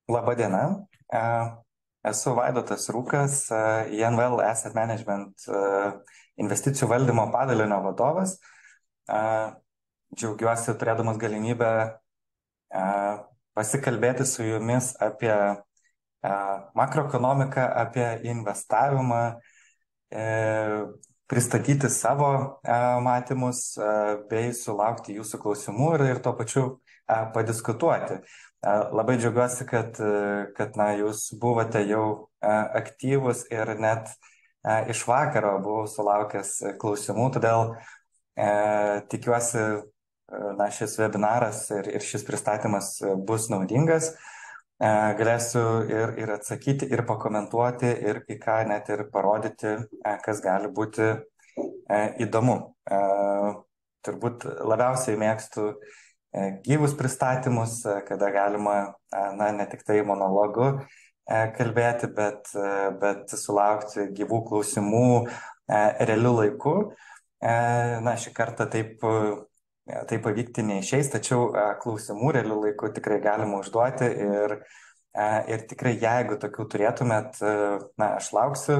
Labadiena. E, Esu Vaidotas Rūkas, INVL Asset Management investicijų valdymo padalinio vadovas. E, Džiaugiuosi turėdamas galimybę pasikalbėti su jumis apie makroekonomiką, apie investavimą, pristatyti savo matymus bei sulaukti jūsų klausimų ir tuo pačiu padiskutuoti. Labai džiaugiuosi, kad jūs buvote jau aktyvus ir net iš vakaro buvau sulaukęs klausimų, todėl tikiuosi, šis webinaras ir šis pristatymas bus naudingas. Galėsiu ir atsakyti, ir pakomentuoti, ir kai ką net ir parodyti, kas gali būti įdomu. Turbūt labiausiai mėgstu gyvus pristatymus, kada galima, ne tik tai monologu kalbėti, bet sulaukti gyvų klausimų realiu laiku. Šį kartą taip pavykti neišeis, tačiau klausimų realiu laiku tikrai galima užduoti ir tikrai jeigu tokių turėtumėt, aš lauksiu.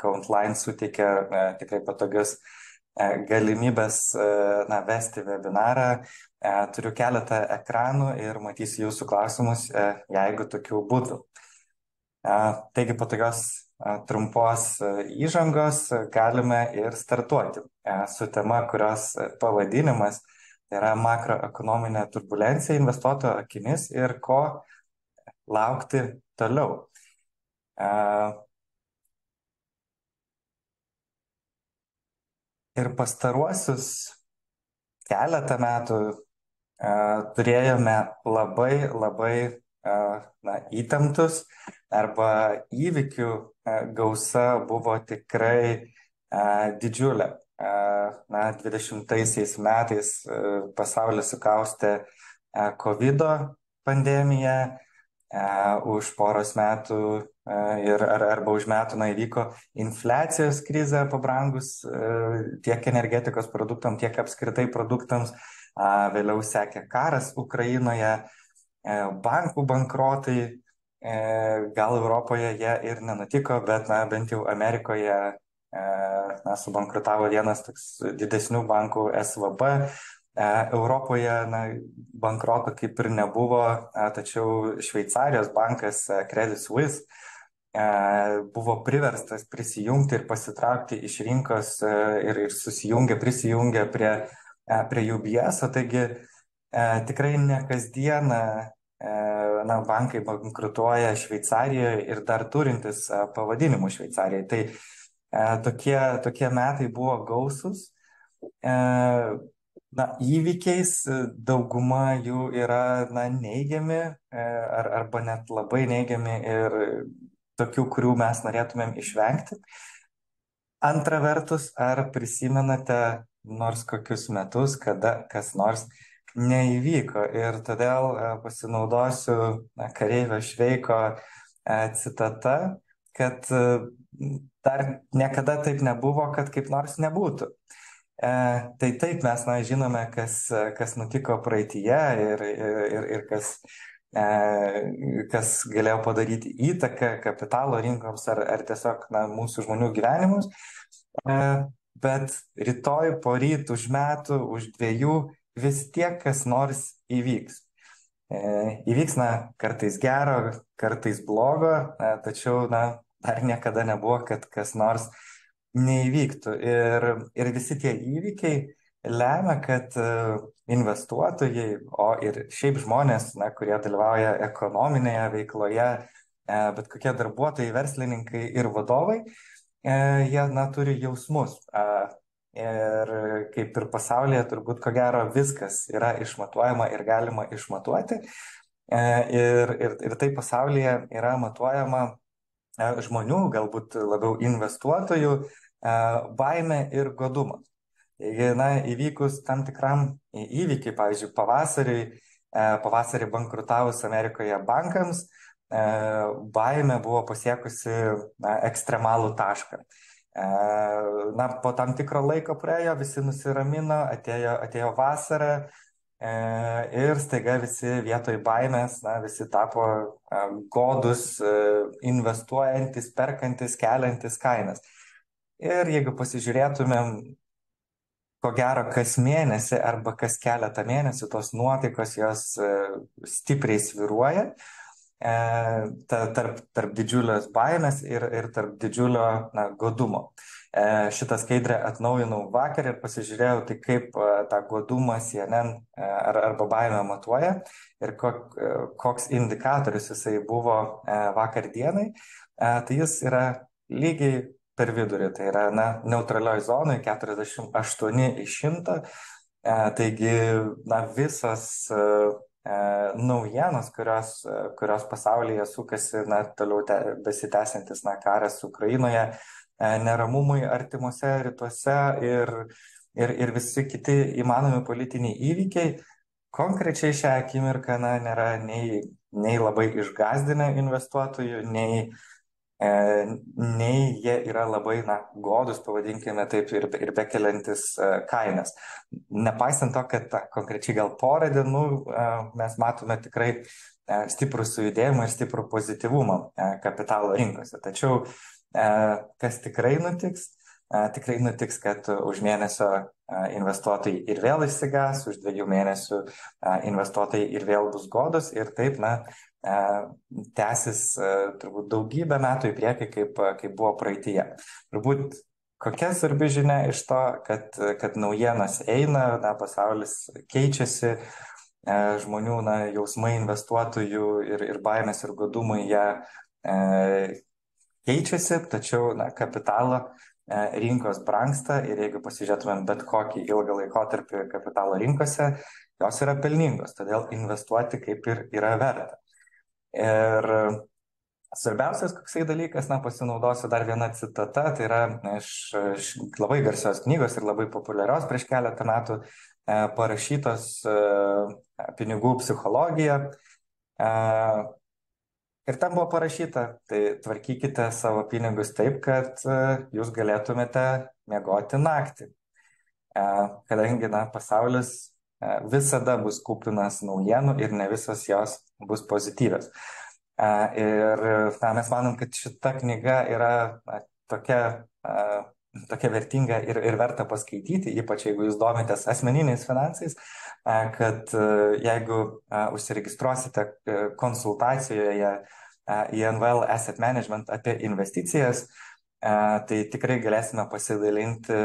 Countline suteikia tikrai patogius galimybės vesti webinarą. Turiu keletą ekranų ir matysiu jūsų klausimus, jeigu tokių būtų. Taigi po tokios trumpos įžangos galime ir startuoti su tema, kurios pavadinimas yra makroekonominė turbulencija investuotojo akimis ir ko laukti toliau. Ir pastaruosius keletą metų turėjome labai įtemptus arba įvykių gausa buvo tikrai didžiulė. 20 metais pasaulį sukaustė COVID pandemija, už poros metų arba už metų įvyko infliacijos krizė, pabrangus tiek energetikos produktam, tiek apskritai produktams. Vėliau sekė karas Ukrainoje, bankų bankrotai, gal Europoje jie ir nenutiko, bet bent jau Amerikoje subankrutavo vienas toks didesnių bankų SVB. Europoje bankroto kaip ir nebuvo, tačiau Šveicarijos bankas Credit Suisse buvo priverstas prisijungti ir pasitraukti iš rinkos ir prisijungė prie UBS, taigi tikrai ne kasdieną bankai bankrutuoja Šveicarijoje ir dar turintis pavadinimų Šveicarijai. Tai tokie metai buvo gausus. Įvykiais dauguma jų yra neigiami arba net labai neigiami ir tokių, kurių mes norėtumėm išvengti. Antra vertus, ar prisimenate nors kokius metus, kada kas nors neįvyko, ir todėl pasinaudosiu kareivio Šveiko citata, kad dar niekada taip nebuvo, kad kaip nors nebūtų. Tai taip, mes žinome, kas nutiko praeityje ir kas galėjo padaryti įtaką kapitalo rinkoms ar tiesiog mūsų žmonių gyvenimus. Bet rytoj, poryt, už metų, už 2 vis tiek kas nors įvyks. Įvyks kartais gero, kartais blogo, tačiau dar niekada nebuvo, kad kas nors neįvyktų. Ir visi tie įvykiai lemia, kad investuotojai, o ir šiaip žmonės, kurie dalyvauja ekonominėje veikloje, bet kokie darbuotojai, verslininkai ir vadovai, jie turi jausmus. Ir kaip ir pasaulyje, turbūt ko gero viskas yra išmatuojama ir galima išmatuoti. Ir tai pasaulyje yra matuojama žmonių, galbūt labiau investuotojų, baimė ir godumas. Taigi, įvykus tam tikram įvykiai, pavyzdžiui, pavasarį bankrutavus Amerikoje bankams, baimė buvo pasiekusi ekstremalų tašką. Po tam tikro laiko praėjo, visi nusiramino, atėjo vasara, Ir staiga visi vietoj baimės, visi tapo godus, investuojantis, perkantis, keliantis kainas. Ir jeigu pasižiūrėtumėm, ko gero, kas mėnesį arba kas keletą mėnesių tos nuotaikos jos stipriai svyruoja tarp didžiulės baimės ir tarp didžiulio godumo. Šitą skaidrę atnaujinau vakar ir pasižiūrėjau, tai kaip tą godumą CNN arba baimę matuoja ir koks indikatorius jisai buvo vakar dienai. Tai jis yra lygiai per vidurį, tai yra neutralioj zonai 48 iš 100. Taigi visos naujienos, kurios pasaulyje sukasi toliau besitęsiantis karas Ukrainoje, neramumai artimuose rytuose ir visi kiti įmanomi politiniai įvykiai, konkrečiai šią akimirką nėra nei labai išgąsdinę investuotojų, nei jie yra labai godus, pavadinkime taip, ir bekeliantis kainas. Nepaisant to, kad konkrečiai gal porą dienų mes matome tikrai stiprų sujudėjimą ir stiprų pozityvumą kapitalo rinkose. Tačiau kas tikrai nutiks? Tikrai nutiks, kad už mėnesio investuotojai ir vėl išsigas, už 2 mėnesių investuotojai ir vėl bus godus ir taip, tęsis turbūt daugybę metų į priekį, kaip buvo praeityje. Turbūt kokia svarbi žinia iš to, kad naujienos eina, pasaulis keičiasi, žmonių jausmai investuotojų ir baimės ir godumai jie keičiasi, tačiau kapitalo rinkos brangsta ir jeigu pasižiūrėtumėm bet kokį ilgą laikotarpį kapitalo rinkose, jos yra pelningos, todėl investuoti kaip ir yra verta. Ir svarbiausias koksai dalykas, pasinaudosiu dar vieną citatą, tai yra iš labai garsios knygos ir labai populiarios prieš keletą metų parašytos Pinigų psichologija. Ir ten buvo parašyta, tai tvarkykite savo pinigus taip, kad jūs galėtumėte miegoti naktį. Kadangi pasaulis visada bus kupinas naujienų ir ne visos jos bus pozityvios. Ir mes manom, kad šita knyga yra tokia vertinga ir verta paskaityti, ypač jeigu jūs domitės asmeniniais finansais, kad jeigu užsiregistruosite konsultacijoje į NVL Asset Management apie investicijas, tai tikrai galėsime pasidalinti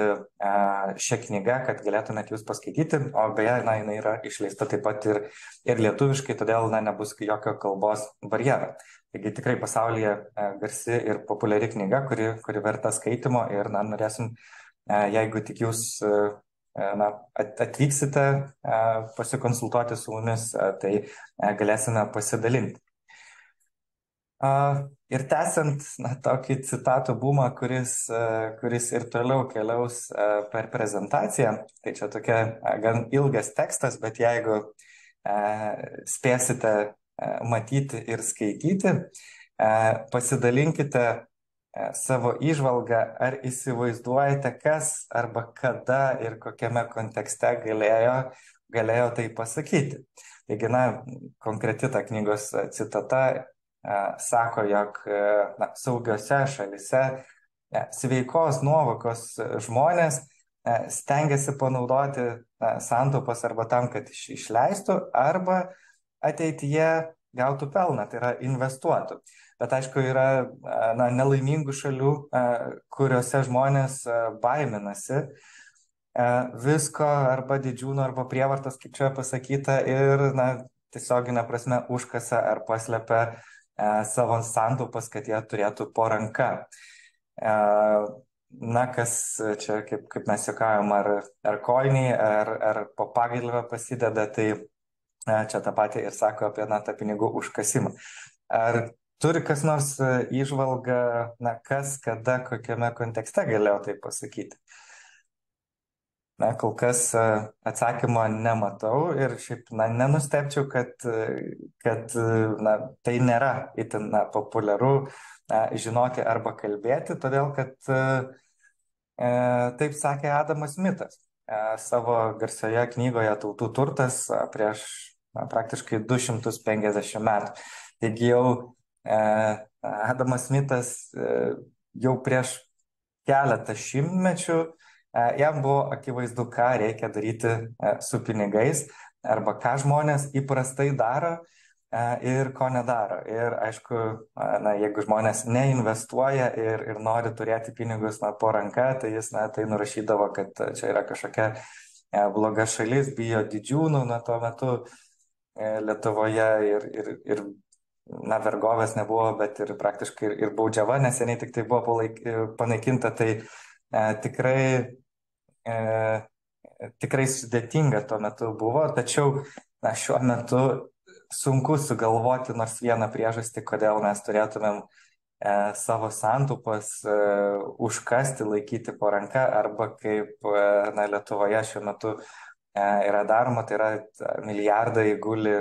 šią knygą, kad galėtumėt jūs paskaityti, o beje, jinai yra išleista taip pat ir lietuviškai, todėl nebus jokio kalbos barjero. Taigi tikrai pasaulyje garsi ir populiari knyga, kuri verta skaitimo ir norėsim, jeigu tik jūs atvyksite pasikonsultuoti su mumis, tai galėsime pasidalinti. Ir tęsiant tokį citatų bumą, kuris ir toliau keliaus per prezentaciją, tai čia tokia gan ilgas tekstas, bet jeigu spėsite matyti ir skaityti, pasidalinkite savo įžvalgą, ar įsivaizduojate, kas arba kada ir kokiame kontekste galėjo tai pasakyti. Taigi, konkreti ta knygos citata sako, jog saugiose šalise sveikos nuovokos žmonės stengiasi panaudoti santaupas arba tam, kad išleistų, arba ateityje gautų pelną, tai yra investuotų. Bet aišku, yra nelaimingų šalių, kuriuose žmonės baiminasi visko arba didžiūnų, arba prievartos, kaip čia pasakyta, ir tiesioginė prasme užkasa ar paslepia savo santaupas, kad jie turėtų po ranka. Kas čia, kaip mes juokaujam, ar koiniai, ar po pagalvę pasideda, tai čia tą patį ir sako apie tą pinigų užkasimą. Ar turi kas nors įžvalgą, kas, kada, kokiame kontekste galėjo tai pasakyti? Kol kas atsakymo nematau ir šiaip nenustebčiau, kad tai nėra itin populiaru žinoti arba kalbėti, todėl kad taip sakė Adamas Smitas. savo garsioje knygoje Tautų turtas prieš praktiškai 250 metų. Taigi jau Adamas Smithas jau prieš keletą šimtmečių jam buvo akivaizdu, ką reikia daryti su pinigais arba ką žmonės įprastai daro ir ko nedaro. Ir aišku, jeigu žmonės neinvestuoja ir nori turėti pinigus po ranka, tai jis tai nurašydavo, kad čia yra kažkokia bloga šalis, bijo didžiūnų, tuo metu Lietuvoje ir vergovės nebuvo, bet ir praktiškai ir baudžiava neseniai tik tai buvo panaikinta, tai tikrai sudėtinga tuo metu buvo, tačiau šiuo metu sunku sugalvoti nors vieną priežastį, kodėl mes turėtumėm savo santaupas užkasti, laikyti po ranka, arba kaip Lietuvoje šiuo metu yra daroma, tai yra milijardai guli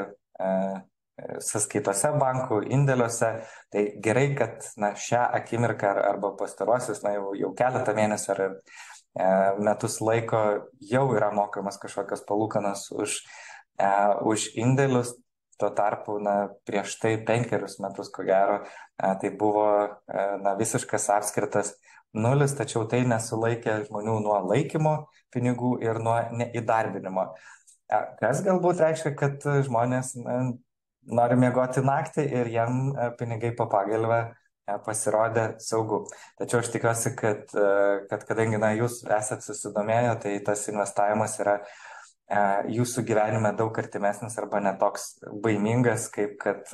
sąskaitose bankų, indėliuose. Tai gerai, kad šią akimirką arba pastarosius jau keletą mėnesių ar metus laiko jau yra mokamas kažkokios palūkanos už indėlius. Tuo tarpu prieš tai 5 metus, ko gero, tai buvo visiškas apskritas nulis, tačiau tai nesulaikė žmonių nuo laikymo pinigų ir nuo neįdarbinimo. Kas galbūt reiškia, kad žmonės nori miegoti naktį ir jam pinigai po pagalvę pasirodė saugu. Tačiau aš tikiuosi, kad kadangi jūs esate susidomėję, tai tas investavimas yra jūsų gyvenime daug artimesnis arba netoks baimingas, kaip kad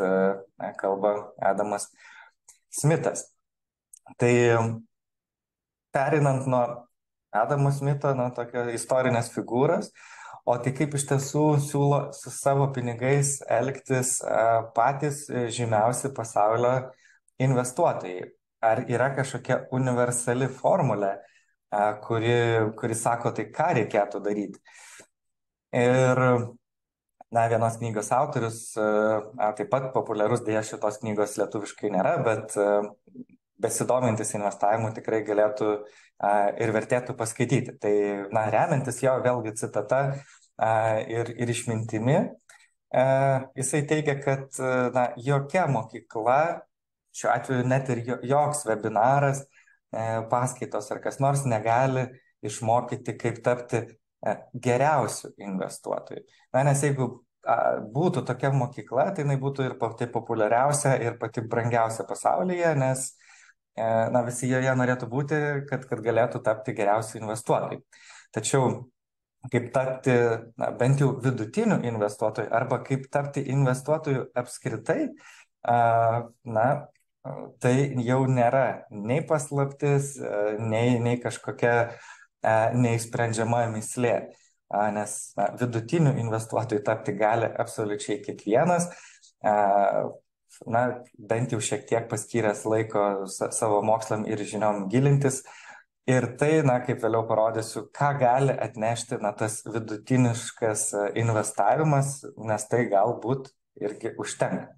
kalba Adamas Smithas. Tai perinant nuo Adamo Smitho, tokio istorinės figūros, o tai kaip iš tiesų siūlo su savo pinigais elgtis patys žymiausi pasaulio investuotojai. Ar yra kažkokia universali formulė, kuri sako, tai ką reikėtų daryti? Ir vienos knygos autorius, taip pat populiarus, dėja šitos knygos lietuviškai nėra, bet besidomintis investavimu tikrai galėtų ir vertėtų paskaityti. Tai remiantis jo vėlgi citata ir išmintimi, jisai teigia, kad jokia mokykla, šiuo atveju net ir joks webinaras, paskaitos ar kas nors negali išmokyti, kaip tapti geriausių investuotojų. Nes jeigu būtų tokia mokykla, tai jinai būtų ir pati populiariausia, ir pati brangiausia pasaulyje, nes visi joje norėtų būti, kad galėtų tapti geriausių investuotojų. Tačiau kaip tapti bent jau vidutinių investuotojų arba kaip tapti investuotojų apskritai, tai jau nėra nei paslaptis, nei kažkokia neįsprendžiama mįslė, nes vidutinių investuotojų tapti gali absoliučiai kiekvienas, bent jau šiek tiek paskyręs laiko savo mokslam ir žiniom gilintis. Ir tai, kaip vėliau parodysiu, ką gali atnešti tas vidutiniškas investavimas, nes tai galbūt irgi užtenka.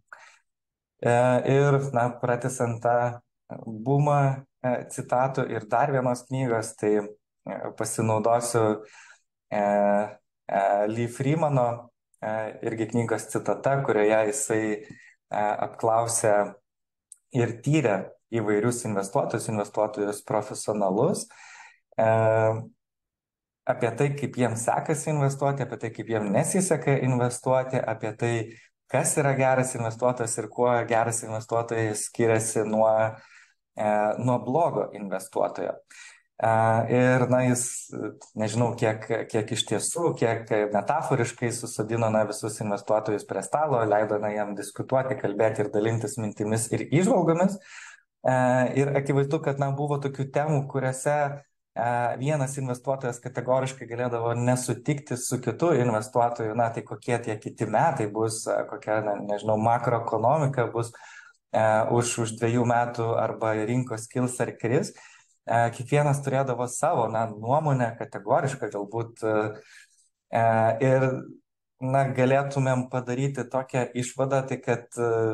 Ir pratęsiant tą bumą citatų ir dar vienos knygos, tai pasinaudosiu Lee Freemano irgi knygos citata, kurioje jisai apklausė ir tyrė įvairius investuotojus profesionalus, apie tai, kaip jiems sekasi investuoti, apie tai, kaip jiems nesiseka investuoti, apie tai, kas yra geras investuotojas ir kuo geras investuotojas skiriasi nuo blogo investuotojo. Ir jis, nežinau, kiek iš tiesų, kiek metaforiškai susodino visus investuotojus prie stalo, leido jam diskutuoti, kalbėti ir dalintis mintimis ir įžvalgomis. Ir akivaizdu, kad buvo tokių temų, kuriuose vienas investuotojas kategoriškai galėdavo nesutikti su kitu investuotoju, tai kokie tie kiti metai bus, kokia, nežinau, makroekonomika bus už 2 metų, arba rinkos kils ar kris. Kiekvienas turėdavo savo nuomonę, kategorišką galbūt, ir galėtumėm padaryti tokią išvadą, tai kad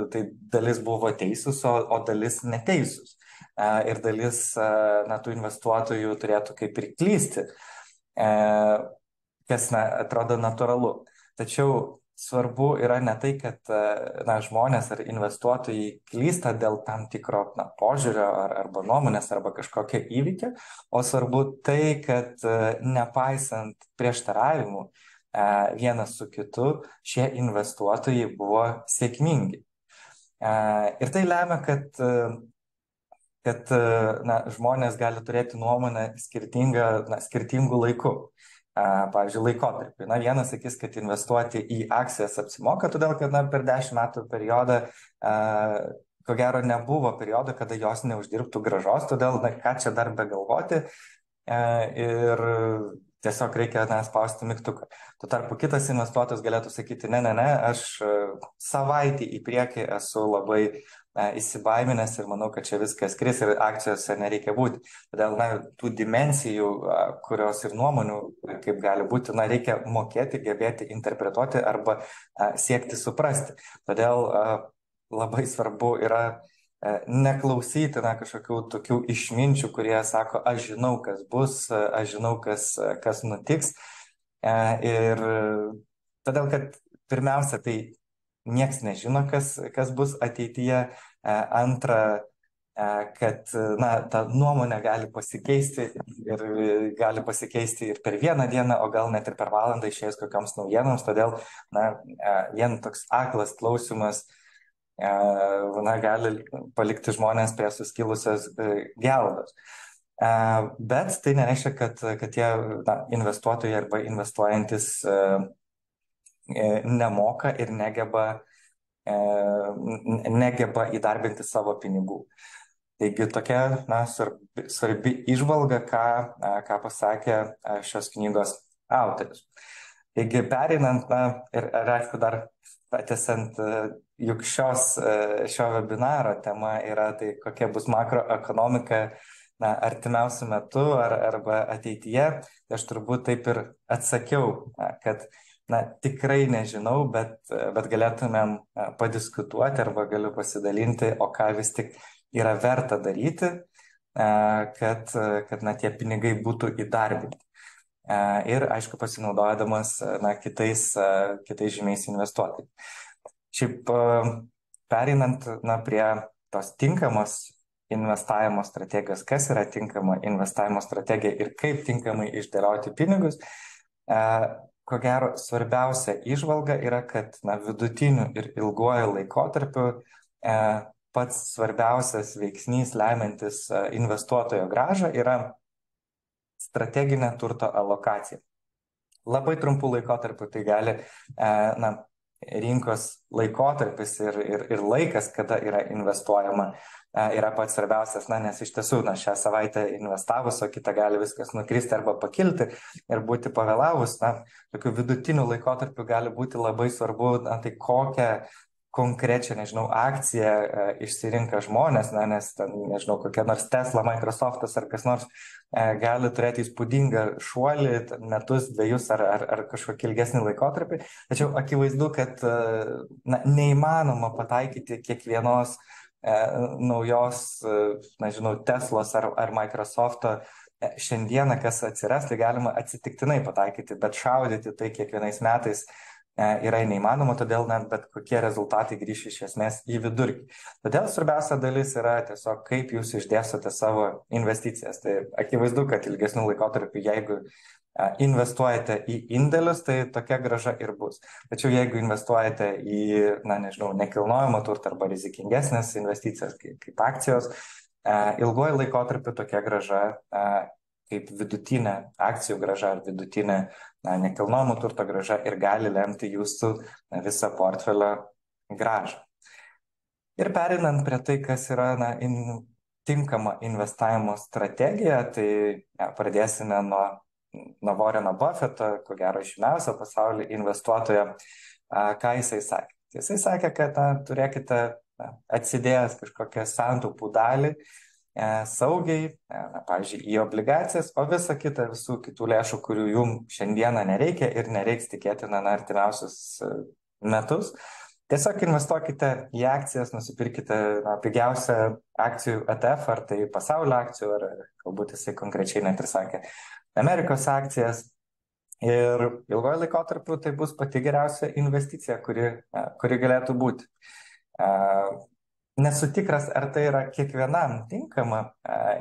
tai dalis buvo teisūs, o dalis neteisūs. Ir dalis tų investuotojų turėtų kaip ir klysti. kas atrodo natūralu. Tačiau svarbu yra ne tai, kad žmonės ar investuotojai klysta dėl tam tikro požiūrio arba nuomonės arba kažkokio įvykio, o svarbu tai, kad nepaisant prieštaravimų vienas su kitu, šie investuotojai buvo sėkmingi. Ir tai lemia, kad žmonės gali turėti nuomonę skirtingų laikų. Pavyzdžiui, laikotarpį. Vienas sakys, kad investuoti į akcijas apsimoka, todėl kad per 10 metų periodą, ko gero, nebuvo periodo, kada jos neuždirbtų grąžos, todėl ką čia dar begalvoti ir tiesiog reikia spausti mygtuką. Tuo tarpu kitas investuotojas galėtų sakyti, ne, aš savaitį į priekį esu labai įsibaiminęs ir manau, kad čia viskas kris ir akcijose nereikia būti. Todėl tų dimensijų, kurios ir nuomonių, kaip gali būti, reikia mokėti, gebėti interpretuoti arba siekti suprasti. Todėl labai svarbu yra neklausyti kažkokių tokių išminčių, kurie sako, aš žinau, kas bus, aš žinau, kas nutiks. Ir todėl, kad pirmiausia, tai nieks nežino, kas bus ateityje. Antra, kad ta nuomonė gali pasikeisti ir per vieną dieną, o gal net ir per valandą išėjus kokioms naujienoms. Todėl vien toks aklas klausimas gali palikti žmonės prie suskilusios geldos. Bet tai nereiškia, kad tie investuotojai arba investuojantis nemoka ir negeba įdarbinti savo pinigų. Taigi tokia svarbi įžvalga, ką pasakė šios knygos autorius. Taigi pereinant, ir aišku dar patęsiant, juk šio webinaro tema yra tai, kokia bus makroekonomika artimiausiu metu arba ateityje. Tai aš turbūt taip ir atsakiau, kad tikrai nežinau, bet galėtumėm padiskutuoti arba galiu pasidalinti, o ką vis tik yra verta daryti, kad tie pinigai būtų įdarbinti. Ir, aišku, pasinaudodamas kitais žymiais investuotojais. Šiaip pereinant prie tos tinkamos investavimo strategijos, kas yra tinkama investavimo strategija ir kaip tinkamai išdėlioti pinigus, ko gero svarbiausia įžvalga yra, kad vidutiniu ir ilguoju laikotarpiu pats svarbiausias veiksnys lemiantis investuotojo grąžą yra strateginė turto alokacija. Labai trumpų laikotarpių tai gali rinkos laikotarpis ir laikas, kada yra investuojama, yra pats svarbiausias, nes iš tiesų šią savaitę investavus, o kitą gali viskas nukristi arba pakilti ir būti pavėlavus. Tokių vidutinių laikotarpių gali būti labai svarbu, tai kokią konkrečią, akciją išsirinka žmonės, nes ten, kokia nors Tesla, Microsoftas ar kas nors gali turėti įspūdingą šuolį metus, dviejus ar kažkokį ilgesnį laikotarpį. Tačiau akivaizdu, kad neįmanoma pataikyti kiekvienos naujos, Teslos ar Microsofto šiandieną, kas atsiras, tai galima atsitiktinai pataikyti, bet šaudyti tai kiekvienais metais yra neįmanoma, todėl bet kokie rezultatai grįš iš esmės į vidurkį. Todėl svarbiausia dalis yra tiesiog, kaip jūs išdėstote savo investicijas. Tai akivaizdu, kad ilgesnių laikotarpių, jeigu investuojate į indėlius, tai tokia grąža ir bus. Tačiau jeigu investuojate į, nekilnojamą turtą arba rizikingesnės investicijas kaip akcijos, ilguoju laikotarpiu tokia grąža kaip vidutinė akcijų grąža ar vidutinė nekilnojamo turto grąža ir gali lemti jūsų visą portfelio grąžą. Ir pereinant prie tai, kas yra tinkama investavimo strategija, tai pradėsime nuo Warreno Buffetto, ko gero žymiausio pasaulio investuotojo, ką jisai sakė. Jisai sakė, kad turėkite atsidėjęs kažkokią santaupų dalį saugiai, pavyzdžiui, į obligacijas, o visą kitą, visų kitų lėšų, kurių jums šiandieną nereikia ir nereiks tikėtina artimiausius metus. Tiesiog investuokite į akcijas, nusipirkite pigiausią akcijų ETF, ar tai pasaulio akcijų, ar galbūt jisai konkrečiai net ir sakė Amerikos akcijas. Ir ilgojo laikotarpiu tai bus pati geriausia investicija, kuri galėtų būti. Nesu tikras, ar tai yra kiekvienam tinkama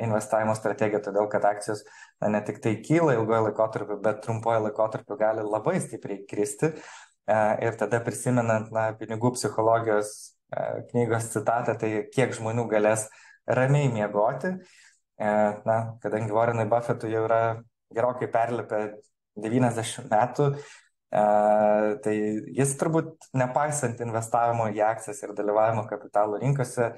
investavimo strategija, todėl kad akcijos ne tik tai kyla ilgojo laikotarpiu, bet trumpojo laikotarpiu gali labai stipriai kristi. Ir tada prisimenant pinigų psichologijos knygos citatą, tai kiek žmonių galės ramiai miegoti, kadangi Warrenui Buffettui jau yra gerokai perlipę 90 metų, tai jis turbūt nepaisant investavimo į akcijas ir dalyvavimo kapitalo rinkose,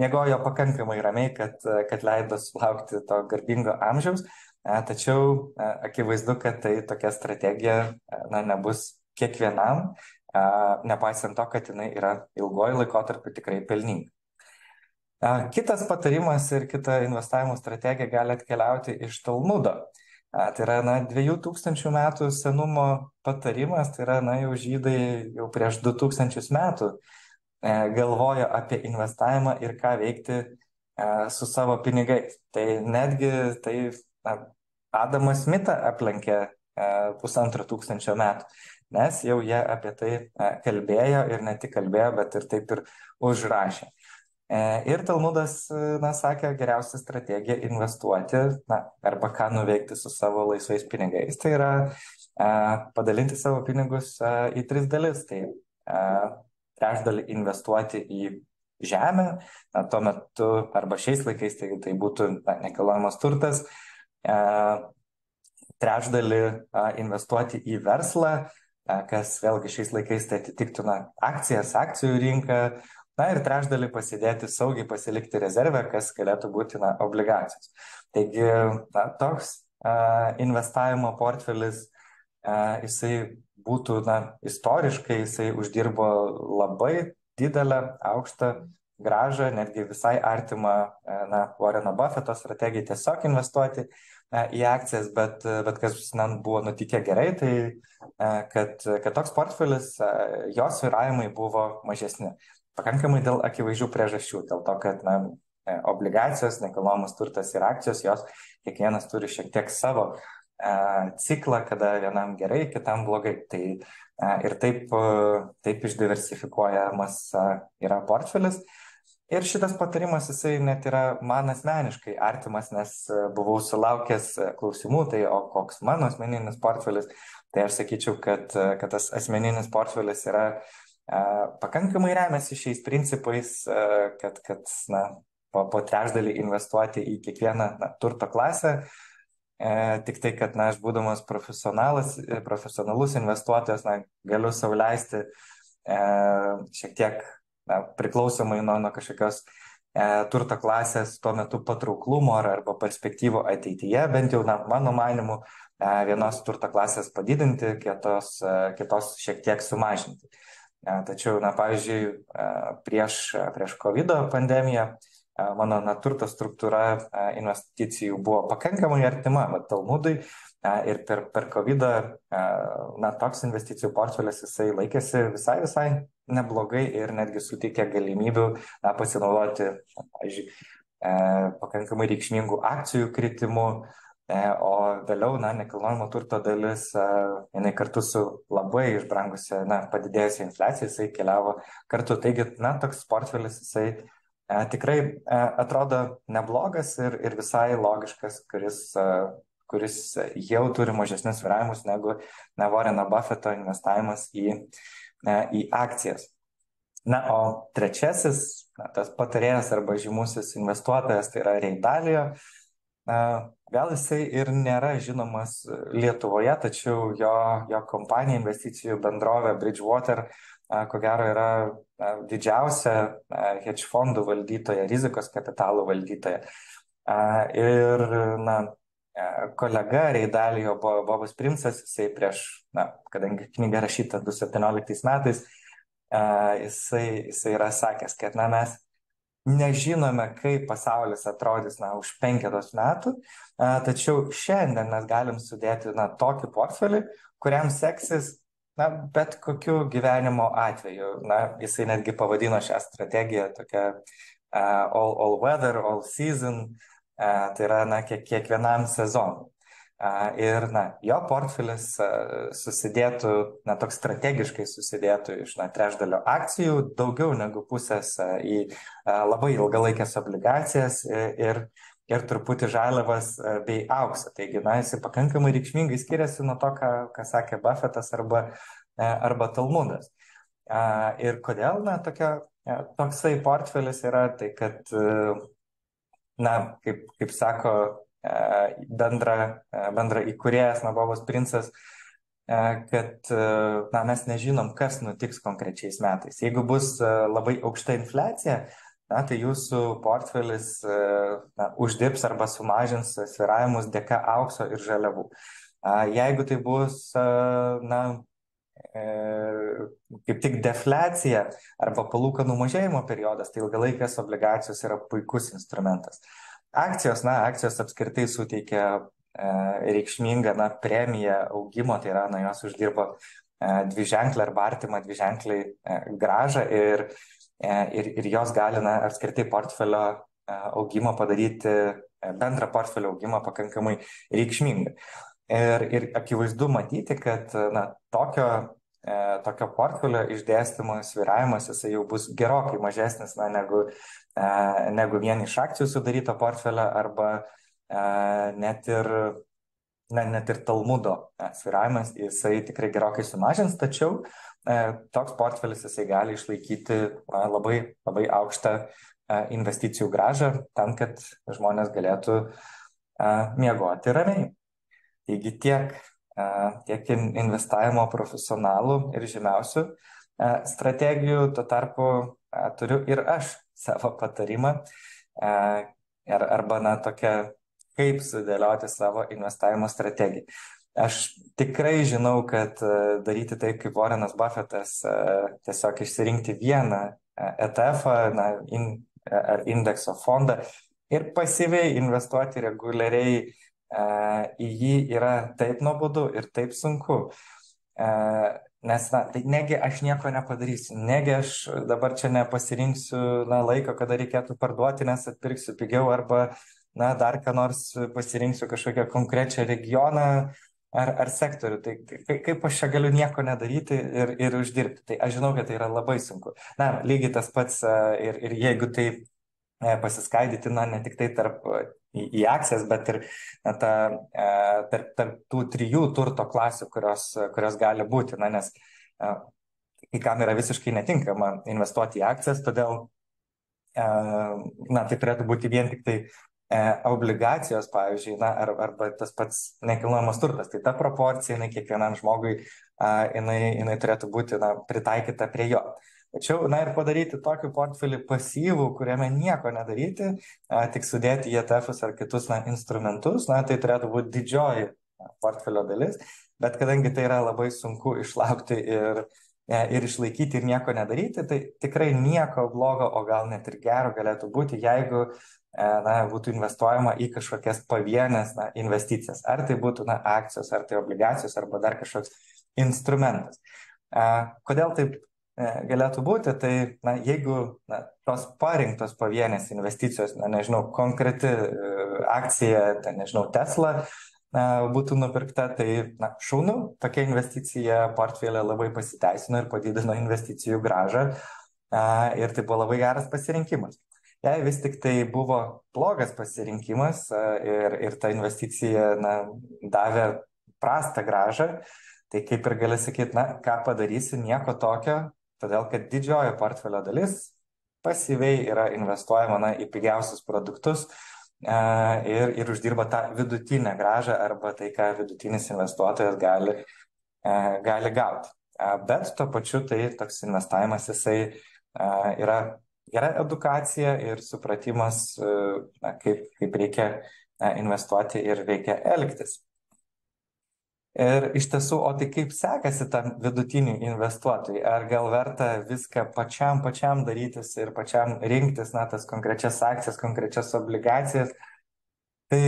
miegojo pakankamai ramiai, kad leido sulaukti to garbingo amžiaus, tačiau akivaizdu, kad tai tokia strategija nebus kiekvienam, nepaisant to, kad jinai yra ilgoji laikotarpiu tikrai pelninga. Kitas patarimas ir kita investavimo strategija gali atkeliauti iš Talmudo. Tai yra 2000 metų senumo patarimas, tai yra jau žydai jau prieš 2000 metų galvojo apie investavimą ir ką veikti su savo pinigais. Tai netgi Adamas Smitą aplenkė 1500 metų, nes jau jie apie tai kalbėjo ir ne tik kalbėjo, bet ir taip ir užrašė. Ir Talmudas, sakė, geriausia strategija investuoti, arba ką nuveikti su savo laisvais pinigais, tai yra padalinti savo pinigus į 3 dalis. Tai trečdalį investuoti į žemę, tuo metu arba šiais laikais tai būtų nekilnojamas turtas, trečdalį investuoti į verslą, kas vėlgi šiais laikais tai atitiktų akcijas, akcijų rinką, ir trečdalį pasidėti saugiai, pasilikti rezervę, kas galėtų būti obligacijos. Taigi toks investavimo portfelis, jisai būtų istoriškai, jisai uždirbo labai didelę, aukštą grąžą, netgi visai artimą Warreno Buffetto strategijai tiesiog investuoti į akcijas, bet kas buvo nutikę gerai, tai kad toks portfelis, jos svyravimai buvo mažesni. Pakankamai dėl akivaizdžių priežasčių, dėl to, kad obligacijos, nekilnojamas turtas ir akcijos, jos kiekvienas turi šiek tiek savo ciklą, kada vienam gerai, kitam blogai. Tai ir taip išdiversifikuojamas yra portfelis. Ir šitas patarimas, jisai net yra man asmeniškai artimas, nes buvau sulaukęs klausimų, tai o koks mano asmeninis portfelis, tai aš sakyčiau, kad tas asmeninis portfelis yra pakankamai remiasi šiais principais, kad po trečdalį investuoti į kiekvieną turto klasę, tik tai, kad aš būdamas profesionalus investuotojas, galiu sau leisti šiek tiek priklausomai nuo kažkokios turto klasės tuo metu patrauklumo arba perspektyvų ateityje, bent jau mano manimu, vienos turto klasės padidinti, kitos šiek tiek sumažinti. Tačiau, pavyzdžiui, prieš COVID pandemiją mano turto struktūra investicijų buvo pakankamai artima Talmudui ir per COVID toks investicijų portfelis jisai laikėsi visai neblogai ir netgi suteikė galimybių pasinaudoti, pavyzdžiui, pakankamai reikšmingų akcijų kritimu. O vėliau nekilnojamo turto dalis, jinai kartu su labai išbrangusia, padidėjusia infliacija, jisai keliavo kartu. Taigi, toks portfelis, jisai tikrai atrodo neblogas ir visai logiškas, kuris jau turi mažesnius svyravimus negu Warreno Buffetto investavimas į akcijas. O trečiasis, tas patarėjas arba žymusis investuotojas, tai yra Ray Dalio. Gal jisai ir nėra žinomas Lietuvoje, tačiau jo kompanija, investicijų bendrovė Bridgewater, ko gero yra didžiausia hedge fondų valdytoja, rizikos kapitalų valdytoja. Ir kolega Ray Dalio, Bobas Primsas, jisai kadangi knyga rašyta 2017 metais, jisai yra sakęs, kad mes nežinome, kaip pasaulis atrodys už 5 metų, tačiau šiandien mes galim sudėti tokį portfelį, kuriam seksis bet kokiu gyvenimo atveju. Jisai netgi pavadino šią strategiją tokia all weather, all season, tai yra kiekvienam sezonui. Ir, jo portfelis susidėtų, toks strategiškai susidėtų iš, trečdalio akcijų, daugiau negu pusės į labai ilgalaikės obligacijas ir truputį žaliavas bei auksą. Taigi, jisai pakankamai reikšmingai skiriasi nuo to, ką sakė Buffettas arba Talmudas. Ir kodėl, toksai portfelis yra, tai kad, kaip sako bendra įkūrėjas Bobas Princas, kad mes nežinom, kas nutiks konkrečiais metais. Jeigu bus labai aukšta infliacija, tai jūsų portfelis uždirbs arba sumažins svyravimus dėka aukso ir žaliavų. Jeigu tai bus kaip tik defliacija arba palūkanų mažėjimo periodas, tai ilgalaikės obligacijos yra puikus instrumentas. Akcijos apskritai suteikia reikšmingą premiją augimo, tai yra, jos uždirba dviženklę arba artimą dviženkliai grąžą ir jos gali apskritai portfelio augimą padaryti, bendrą portfelio augimą pakankamai reikšmingą. Ir akivaizdu matyti, kad tokio portfelio išdėstymo svyravimas jisai jau bus gerokai mažesnis negu vien iš akcijų sudaryto portfelio arba net ir Talmudo svyravimas jisai tikrai gerokai sumažins, tačiau toks portfelis jisai gali išlaikyti labai, labai aukštą investicijų grąžą tam, kad žmonės galėtų miegoti ramiai. Taigi tiek investavimo profesionalų ir žymiausių strategijų, tuo tarpu turiu ir aš savo patarimą arba tokia, kaip sudėlioti savo investavimo strategiją. Aš tikrai žinau, kad daryti taip kaip Warrenas Buffettas, tiesiog išsirinkti vieną ETF ar indekso fondą ir pasyviai investuoti reguliariai į jį yra taip nuobodu ir taip sunku. Nes, tai negi aš nieko nepadarysiu, negi aš dabar čia nepasirinksiu laiko, kada reikėtų parduoti, nes atpirksiu pigiau, arba dar ką nors pasirinksiu kažkokią konkrečią regioną ar sektorių. Tai kaip aš čia galiu nieko nedaryti ir uždirbti? Tai aš žinau, kad tai yra labai sunku. Lygiai tas pats ir jeigu tai pasiskaidyti, ne tik tai į akcijas, bet ir tarp tų 3 turto klasių, kurios gali būti, nes kai kam yra visiškai netinkama investuoti į akcijas, todėl tai turėtų būti vien tik tai obligacijos, pavyzdžiui, arba tas pats nekilnojamas turtas. Tai ta proporcija, kiekvienam žmogui, jinai turėtų būti pritaikyta prie jo. Tačiau, ir padaryti tokį portfelį pasyvų, kuriame nieko nedaryti, tik sudėti į ETF-us ar kitus instrumentus, tai turėtų būti didžioji portfelio dalis, bet kadangi tai yra labai sunku išlaukti ir išlaikyti ir nieko nedaryti, tai tikrai nieko blogo, o gal net ir gero galėtų būti, jeigu būtų investuojama į kažkokias pavienės investicijas. Ar tai būtų akcijos, ar tai obligacijos, arba dar kažkoks instrumentas. Kodėl taip galėtų būti? Tai jeigu tos parinktos pavienės investicijos, konkreti akcija, Tesla būtų nupirkta, tai šaunu, tokia investicija portfelė labai pasiteisino ir padidino investicijų grąžą ir tai buvo labai geras pasirinkimas. Jei vis tik tai buvo blogas pasirinkimas ir ta investicija davė prastą grąžą, tai kaip ir gali sakyti, ką padarysi, nieko tokio, todėl kad didžioji portfelio dalis pasyviai yra investuojama į pigiausius produktus ir uždirba tą vidutinę grąžą arba tai, ką vidutinis investuotojas gali gauti. Bet tuo pačiu tai toks investavimas jisai yra gera edukacija ir supratimas, kaip reikia investuoti ir reikia elgtis. Ir iš tiesų, o tai kaip sekasi tam vidutiniui investuotojui? Ar gal verta viską pačiam darytis ir pačiam rinktis, tas konkrečias akcijas, konkrečias obligacijas? Tai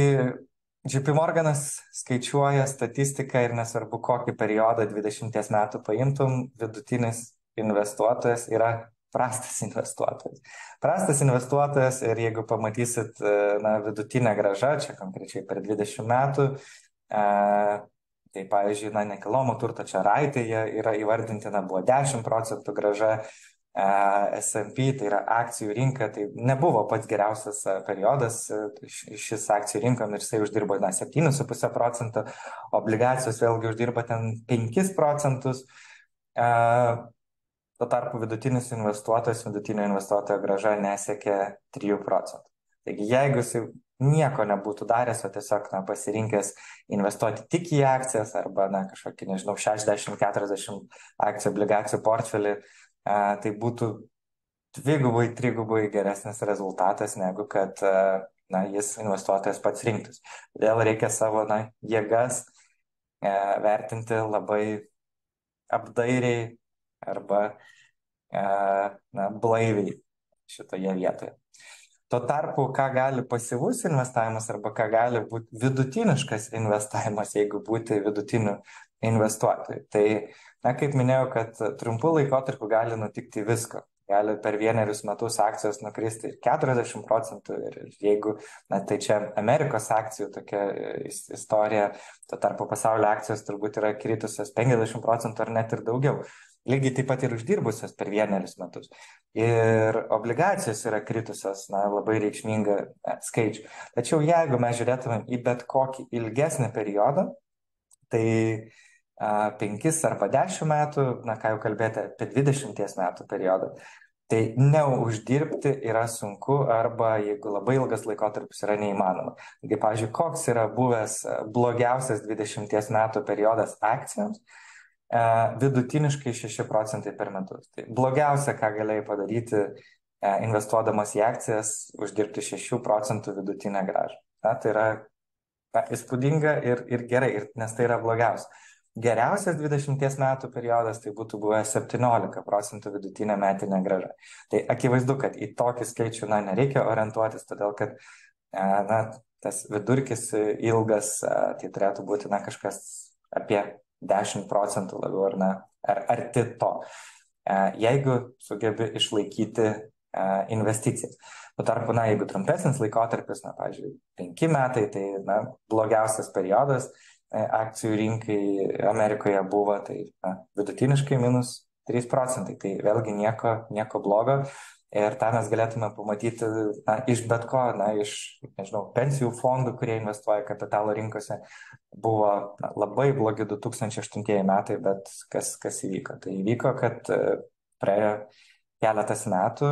JP Morganas skaičiuoja statistiką ir nesvarbu kokį periodą 20 metų paimtum, vidutinis investuotojas yra prastas investuotojas. Prastas investuotojas ir jeigu pamatysit vidutinę grąžą, čia konkrečiai per 20 metų, Tai pavyzdžiui, nekilnojamo turto čia raitėje yra įvardintina buvo 10% graža, S&P, tai yra akcijų rinka, tai nebuvo pats geriausias periodas šis akcijų rinkom ir jisai uždirbo 7,5%, obligacijos vėlgi uždirba ten 5%. Tuo tarpu vidutinis investuotojas, vidutinio investuotojo grąža nesiekia 3%. Taigi jeigu jisai nieko nebūtų daręs, o tiesiog pasirinkęs investuoti tik į akcijas arba kažkokį, nežinau, 60-40 akcijų obligacijų portfelį, tai būtų dvigubai, trigubai geresnis rezultatas, negu kad jis investuotojas pats rinktus. Todėl reikia savo jėgas vertinti labai apdairiai arba blaiviai šitoje vietoje. Tuo tarpu, ką gali pasyvus investavimas arba ką gali būti vidutiniškas investavimas, jeigu būti vidutiniu investuotoju. Tai, kaip minėjau, kad trumpų laikotarpių gali nutikti visko. Gali per vienerius metus akcijos nukristi ir 40%. Ir jeigu, tai čia Amerikos akcijų tokia istorija, tuo tarpu pasaulio akcijos turbūt yra kritusios 50% ar net ir daugiau. Lygiai taip pat ir uždirbusios per vienerius metus. Ir obligacijos yra kritusios, labai reikšminga skaičių. Tačiau jeigu mes žiūrėtumėm į bet kokį ilgesnį periodą, tai 5 arba 10 metų, ką jau kalbėti apie 20 metų periodą, tai neuždirbti yra sunku arba jeigu labai ilgas laikotarpis yra neįmanoma. Taigi, pavyzdžiui, koks yra buvęs blogiausias 20 metų periodas akcijoms? Vidutiniškai 6% per metus. Tai blogiausia, ką galėjai padaryti investuodamas į akcijas, uždirbti 6% vidutinę grąžą. Tai yra įspūdinga ir gerai, nes tai yra blogiausia. Geriausias 20 metų periodas tai būtų buvęs 17% vidutinė metinė grąža. Tai akivaizdu, kad į tokį skaičių nereikia orientuotis, todėl kad tas vidurkis ilgas, tai turėtų būti kažkas apie 10% labiau ar arti to, jeigu sugebi išlaikyti investicijas. Tuo tarpu, jeigu trumpesnis laikotarpis, pavyzdžiui, 5 metai, tai blogiausias periodas akcijų rinkai Amerikoje buvo, tai vidutiniškai minus 3%. Tai vėlgi nieko blogo. Ir tą mes galėtume pamatyti iš bet ko, iš, nežinau, pensijų fondų, kurie investuoja kapitalo rinkose. Buvo labai blogi 2008 metai, bet kas įvyko? Tai įvyko, kad praėjo keletas metų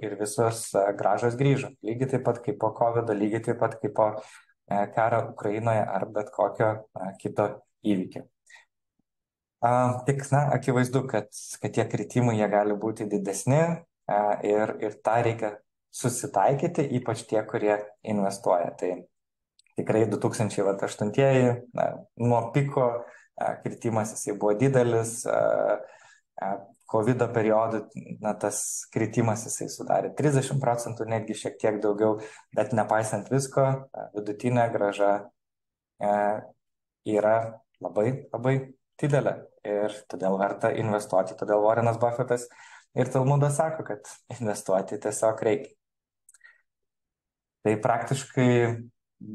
ir visos grąžos grįžo. Lygiai taip pat kaip po COVID, lygiai taip pat kaip po karo Ukrainoje ar bet kokio kito įvykio. Tik, akivaizdu, kad tie kritimai jie gali būti didesni. Ir tą reikia susitaikyti, ypač tie, kurie investuoja. Tai tikrai 2008-ieji, nuo piko kritimas jisai buvo didelis, COVID periodu tas kritimas jisai sudarė 30%, netgi šiek tiek daugiau, bet nepaisant visko, vidutinė grąža yra labai, labai didelė ir todėl verta investuoti. Todėl Warrenas Buffettas ir Talmudas sako, kad investuoti tiesiog reikia. Tai praktiškai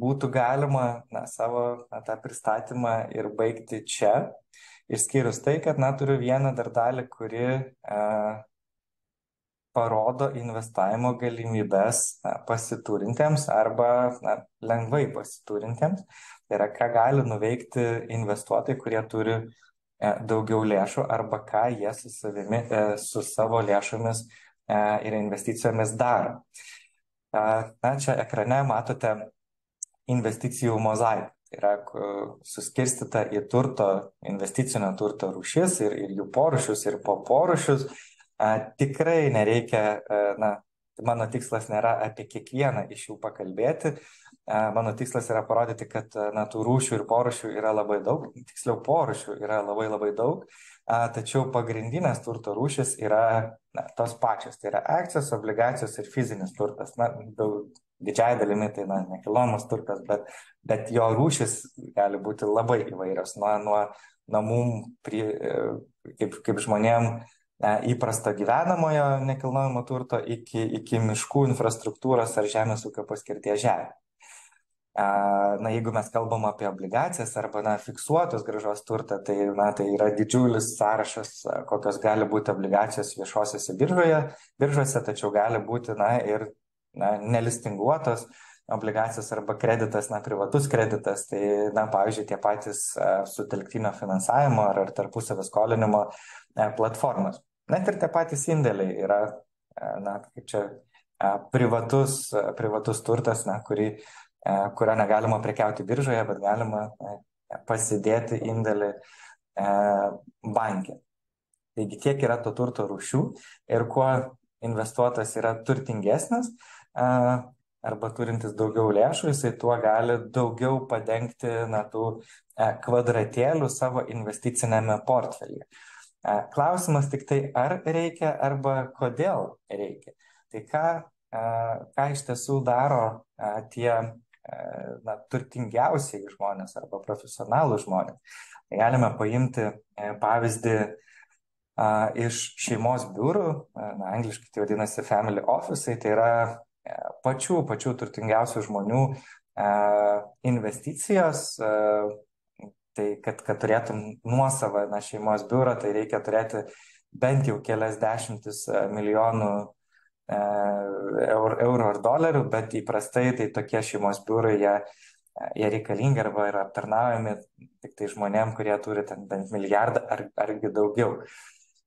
būtų galima savo tą pristatymą ir baigti čia, išskyrus tai, kad turiu vieną dar dalį, kuri parodo investavimo galimybės pasiturintiems arba lengvai pasiturintiems. Tai yra, ką gali nuveikti investuotojai, kurie turi daugiau lėšų arba ką jie su savo lėšomis ir investicijomis daro. Čia ekrane matote investicijų mozaiką. Tai yra suskirstyta į investicinio turto rūšis ir jų porūšius ir po porūšius. Tikrai nereikia, mano tikslas nėra apie kiekvieną iš jų pakalbėti. Mano tikslas yra parodyti, kad tų rūšių ir porūšių yra labai daug, tiksliau porūšių yra labai labai daug, tačiau pagrindinės turto rūšis yra tos pačios, tai yra akcijos, obligacijos ir fizinis turtas. Didžiąja dalimi tai nekilnojamas turtas, bet jo rūšis gali būti labai įvairios, nuo namų kaip žmonėm įprasto gyvenamojo nekilnojamo turto iki miškų infrastruktūros ar žemės ūkio paskirties žemė. Na, jeigu mes kalbam apie obligacijas arba, na, fiksuotos grąžos turtą, tai, na, tai yra didžiulis sąrašas, kokios gali būti obligacijos viešosiose biržose, tačiau gali būti, na, ir, na, nelistinguotos obligacijos arba kreditas, na, privatus kreditas. Tai, na, pavyzdžiui, tie patys sutelktinio finansavimo ar tarpusavio skolinimo platformos. Net ir tie patys indėliai yra, na, kaip čia, privatus turtas, na, kurio negalima prekiauti biržoje, bet galima pasidėti indėlį banke. Taigi tiek yra to turto rūšių ir kuo investuotojas yra turtingesnis arba turintis daugiau lėšų, jisai tuo gali daugiau padengti, na, tų kvadratėlių savo investicinėme portfelyje. Klausimas tik tai, ar reikia arba kodėl reikia. Tai ką iš tiesų daro tie, na, turtingiausiai žmonės arba profesionalų žmonės. Tai galime paimti pavyzdį iš šeimos biurų, na, angliškai tai vadinasi family office, tai yra pačių turtingiausių žmonių investicijos. Tai kad turėtum nuosavą, na, šeimos biurą, tai reikia turėti bent jau kelias dešimtis milijonų eurų ar dolerių, bet įprastai tai tokie šeimos biurai, jie reikalingi arba yra aptarnaujami tik tai žmonėm, kurie turi ten bent milijardą argi daugiau.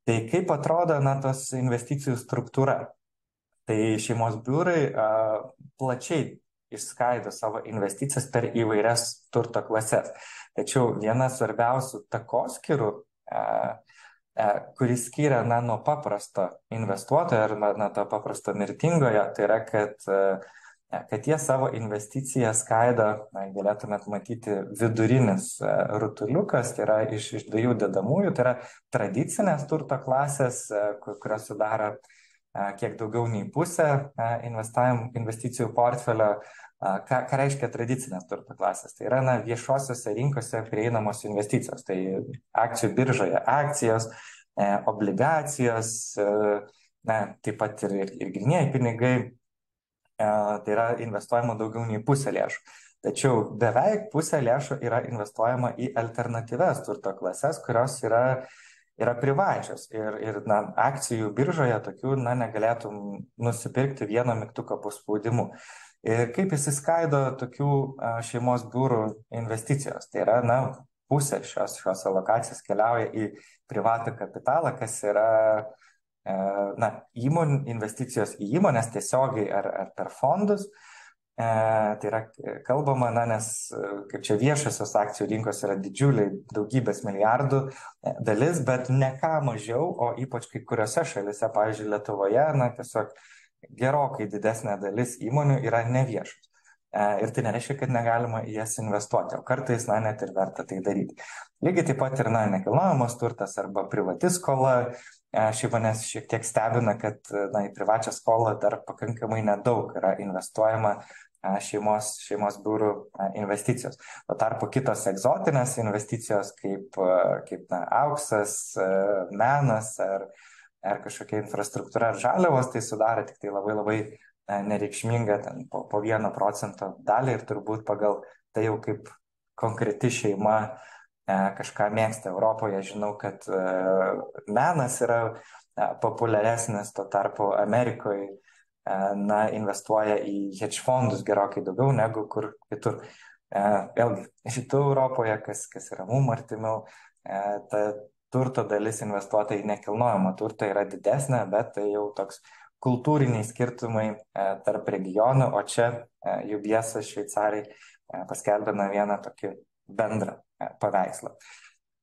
Tai kaip atrodo, na, tos investicijų struktūra? Tai šeimos biurai plačiai išskaido savo investicijas per įvairias turto klases. Tačiau viena svarbiausių takoskyrų, kuris skiria, na, nuo paprasto investuotojo ir nuo to paprasto mirtingojo, tai yra, kad jie savo investiciją skaido, na, galėtumėt matyti vidurinis rutuliukas, tai yra iš dviejų dedamųjų, tai yra tradicinės turto klasės, kurios sudaro kiek daugiau nei pusę investicijų portfelio. Ką reiškia tradicinės turto klasės? Tai yra, na, viešosiose rinkose prieinamos investicijos. Tai akcijų biržoje akcijos, obligacijos, na, taip pat ir grynieji pinigai. Tai yra investuojama daugiau nei pusė lėšų. Tačiau beveik pusė lėšų yra investuojama į alternatyves turto klases, kurios yra privačios. Ir na, akcijų biržoje tokių, na, negalėtum nusipirkti vieno mygtuko paspaudimu. Ir kaip įsiskaido tokių šeimos biurų investicijos? Tai yra, na, pusė šios alokacijos keliauja į privatų kapitalą, kas yra, na, investicijos į įmonės tiesiogiai ar per fondus. Tai yra kalbama, na, nes kaip čia viešosios akcijų rinkos yra didžiuliai, daugybės milijardų dalis, bet ne ką mažiau, o ypač kai kuriuose šalise, pavyzdžiui, Lietuvoje, na, tiesiog gerokai didesnė dalis įmonių yra neviešos. Ir tai nereiškia, kad negalima į jas investuoti, o kartais, na, net ir verta tai daryti. Lygiai taip pat ir, na, nekilnojamas turtas arba privati skola. Šiaip manęs šiek tiek stebina, kad, na, į privačią skolą dar pakankamai nedaug yra investuojama šeimos biurų investicijos. O tarpu kitos egzotinės investicijos kaip na, auksas, menas ar kažkokia infrastruktūra ar žaliavos, tai sudaro tik tai labai nereikšmingą po 1% dalį ir turbūt pagal tai jau kaip konkreti šeima kažką mėgsta. Europoje žinau, kad menas yra populiaresnis, tuo tarpu Amerikoje, na, investuoja į hedge fondus gerokai daugiau negu kur kitur. Vėlgi, šitų Europoje, kas yra mum artimiau, ta turto dalis investuota į nekilnojamą turtą yra didesnė, bet tai jau toks kultūriniai skirtumai tarp regionų, o čia UBS Šveicarai paskelbė vieną tokį bendrą paveikslą.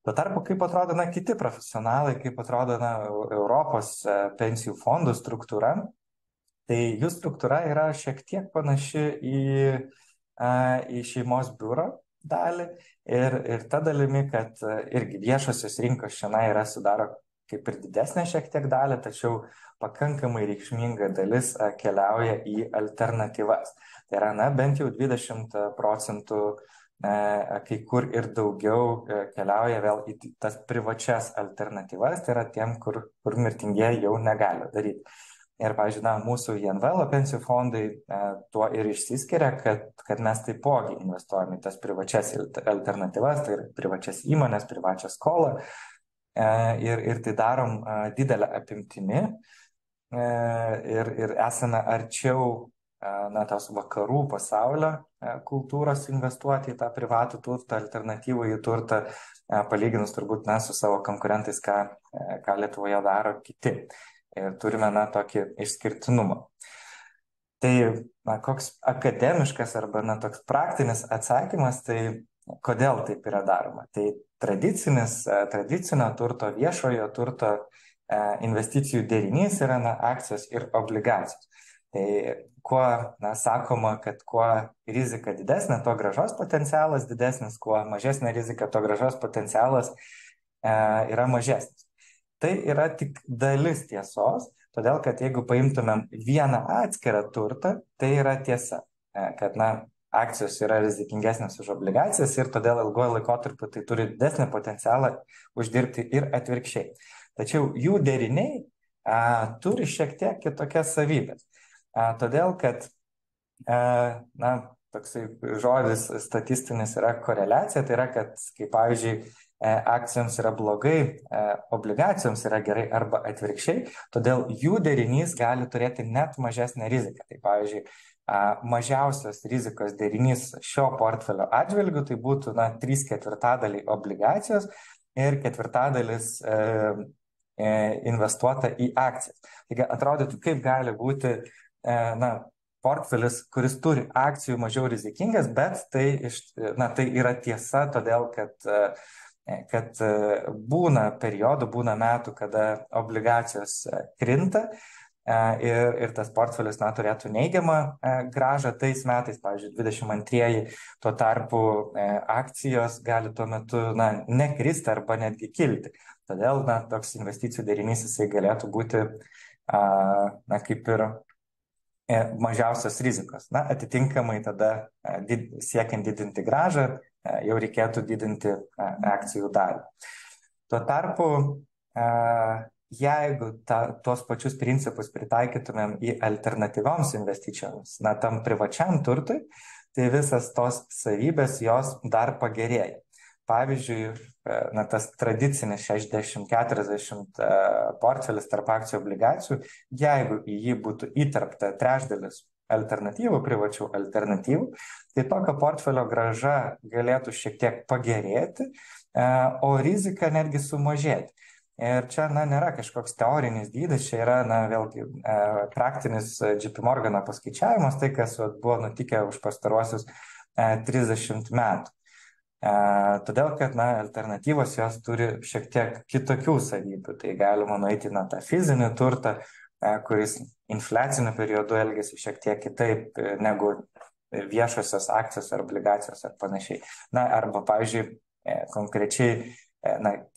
Tuo tarpu, kaip atrodo, na, kiti profesionalai, kaip atrodo, na, Europos pensijų fondų struktūra, tai jų struktūra yra šiek tiek panaši į šeimos biuro dalį ir ta dalimi, kad irgi viešosios rinkos šiandien sudaro kaip ir didesnė šiek tiek dalį, tačiau pakankamai reikšminga dalis keliauja į alternatyvas. Tai yra, na, bent jau 20%, kai kur ir daugiau keliauja vėl į tas privačias alternatyvas, tai yra tiem, kur mirtingieji jau negali daryti. Ir, pavyzdžiui, mūsų INVL pensijų fondai tuo ir išsiskiria, kad mes taipogi investuojame į tas privačias alternatyvas, tai ir privačias įmonės, privačią skolą. Ir tai darom didelę apimtimi ir esame arčiau tos vakarų pasaulio kultūros investuoti į tą privatų turtą, alternatyvų į turtą, palyginus turbūt su savo konkurentais, ką Lietuvoje daro kiti. Ir turime tokį išskirtinumą. Tai koks akademiškas arba toks praktinis atsakymas, tai kodėl taip yra daroma. Tai tradicinio turto, viešojo turto investicijų derinys yra akcijos ir obligacijos. Tai kuo sakoma, kad kuo rizika didesnė, to grąžos potencialas didesnis, kuo mažesnė rizika, to grąžos potencialas yra mažesnis. Tai yra tik dalis tiesos, todėl kad jeigu paimtumėm vieną atskirą turtą, tai yra tiesa, kad akcijos yra rizikingesnės už obligacijas ir todėl ilgojo laikotarpiu tai turi didesnį potencialą uždirbti ir atvirkščiai. Tačiau jų deriniai turi šiek tiek kitokias savybės. Todėl, kad toksai žodis statistinis yra koreliacija, tai yra, kad kaip pavyzdžiui, akcijoms yra blogai, obligacijoms yra gerai arba atvirkščiai, todėl jų derinys gali turėti net mažesnę riziką. Tai pavyzdžiui, mažiausios rizikos derinys šio portfelio atžvilgiu tai būtų 3/4 obligacijos ir 1/4 investuota į akcijas. Taigi atrodytų, kaip gali būti portfelis, kuris turi akcijų mažiau rizikingas, bet tai yra tiesa, todėl kad būna periodų, būna metų, kada obligacijos krinta ir tas portfelis turėtų neigiamą grąžą tais metais, pavyzdžiui, 22, tuo tarpu akcijos gali tuo metu nekristi arba netgi kilti. Todėl toks investicijų derinys jisai galėtų būti kaip ir mažiausios rizikos. Atitinkamai tada siekiant didinti grąžą, jau reikėtų didinti akcijų dalį. Tuo tarpu, jeigu tuos pačius principus pritaikytumėm į alternatyvioms investicijoms, tam privačiam turtui, tai visas tos savybės jos dar pagerėja. Pavyzdžiui, tas tradicinis 60-40 portfelis tarp akcijų obligacijų, jeigu į jį būtų įterpta trečdalis alternatyvų, privačių alternatyvų, tai tokio portfelio grąža galėtų šiek tiek pagerėti, o rizika netgi sumažėti. Ir čia nėra kažkoks teorinis dydis, čia yra vėlgi praktinis JP Morgano paskaičiavimas, tai kas buvo nutikę už pastaruosius 30 metų. Todėl, kad alternatyvos jos turi šiek tiek kitokių savybių. Tai galima nueiti tą fizinį turtą, kuris infliaciniu periodu elgesi šiek tiek kitaip negu viešosios akcijos ar obligacijos ar panašiai. Arba, pavyzdžiui, konkrečiai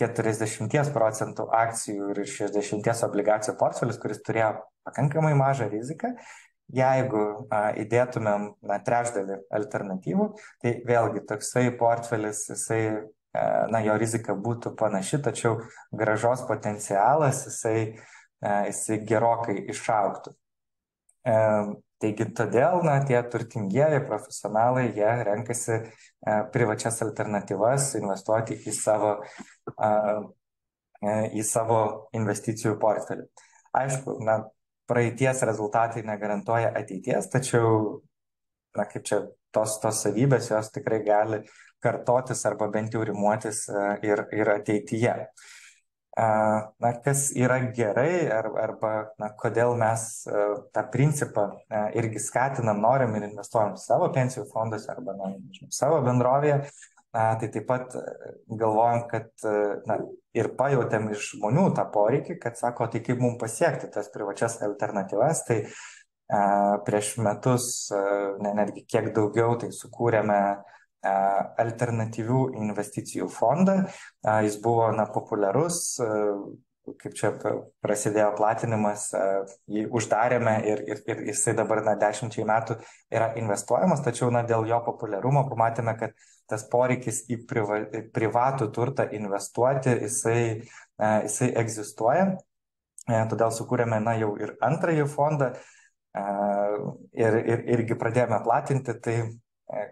40% akcijų ir 60% obligacijų portfelis, kuris turėjo pakankamai mažą riziką. Jeigu įdėtumėm trečdalį alternatyvų, tai vėlgi toksai portfelis, jo rizika būtų panaši, tačiau grąžos potencialas jisai gerokai išaugtų. Taigi todėl tie turtingieji profesionalai, jie renkasi privačias alternatyvas investuoti į savo investicijų portfelį. Aišku, praeities rezultatai negarantuoja ateities, tačiau, kaip čia, tos savybės jos tikrai gali kartotis arba bent jau rimuotis ir ateityje. Kas yra gerai arba kodėl mes tą principą irgi skatinam, norim ir investuojam savo pensijų fonduose arba savo bendrovėje, tai taip pat galvojam, kad ir pajautėm iš žmonių tą poreikį, kad sako, tai kaip mums pasiekti tas privačias alternatyvas, tai prieš metus, netgi kiek daugiau, tai sukūrėme alternatyvių investicijų fondą. Jis buvo populiarus, kaip čia prasidėjo platinimas, jį uždarėme ir jisai dabar 10 metų yra investuojamas, tačiau dėl jo populiarumo pamatėme, kad tas poreikis į privatų turtą investuoti, jisai egzistuoja. todėl sukūrėme jau ir antrąjį fondą ir irgi pradėjome platinti, tai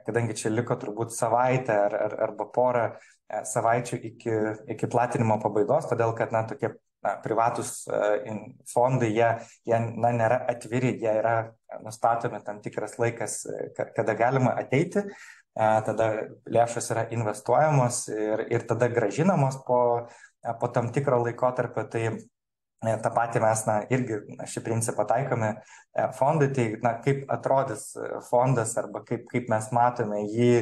kadangi čia liko turbūt savaitę arba porą savaičių iki platinimo pabaigos, todėl kad tokie privatus fondai, jie nėra atviri, jie yra nustatomi tam tikras laikas, kada galima ateiti, tada lėšos yra investuojamos ir tada gražinamos po tam tikro laikotarpio. Tai tą patį mes irgi šį principą taikome fondui. Tai kaip atrodys fondas arba kaip mes matome jį,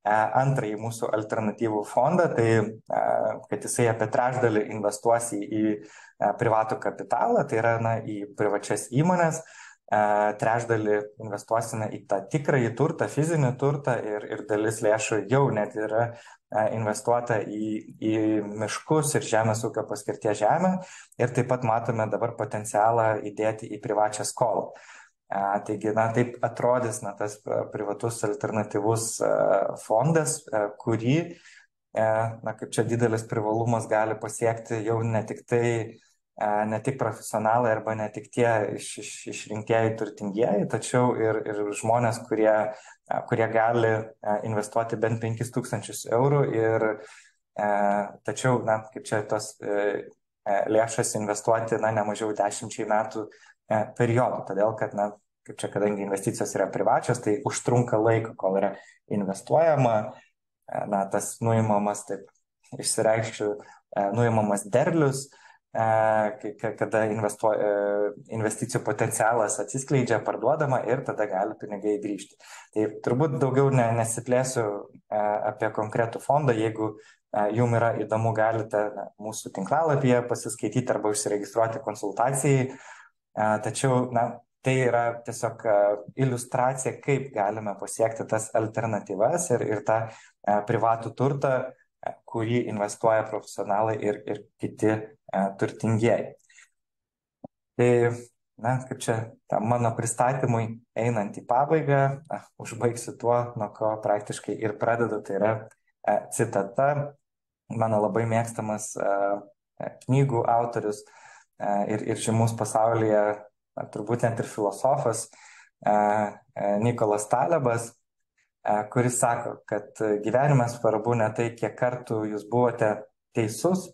antrąjį mūsų alternatyvų fondą, tai kad jisai apie trečdalį investuos į privatų kapitalą, tai yra į privačias įmonės, trečdalį investuosime į tą tikrąjį turtą, fizinį turtą ir dalis lėšų jau net yra investuota į miškus ir žemės ūkio paskirties žemę, ir taip pat matome dabar potencialą įdėti į privačią skolą. Taigi, taip atrodys tas privatus alternatyvus fondas, kurį, kaip čia didelis privalumas, gali pasiekti jau ne tik profesionalai arba ne tik tie išrinktieji turtingieji, tačiau ir žmonės, kurie gali investuoti bent 5 000 eurų tačiau, kaip čia tos lėšas investuoti ne mažiau 10 metų periodų, todėl kad, kaip čia, kadangi investicijos yra privačios, tai užtrunka laiko, kol yra investuojama, tas nuimamas, taip išsireikščiau, nuimamas derlius, kada investicijų potencialas atsiskleidžia, parduodama ir tada gali pinigai grįžti. Tai turbūt daugiau nesiplėsiu apie konkretų fondą. Jeigu jums yra įdomu, galite mūsų tinklalapyje pasiskaityti arba užsiregistruoti konsultacijai. Tačiau tai yra tiesiog iliustracija, kaip galime pasiekti tas alternatyvas ir tą privatų turtą, kurį investuoja profesionalai ir kiti turtingieji. Tai, kaip čia, mano pristatymui einant į pabaigą, užbaigsiu tuo, nuo ko praktiškai ir pradedu, tai yra citata, mano labai mėgstamas knygų autorius ir žymus pasaulyje, turbūt net ir filosofas, Nikolas Talebas, kuris sako, kad gyvenime svarbu ne tai, kiek kartų jūs buvote teisus,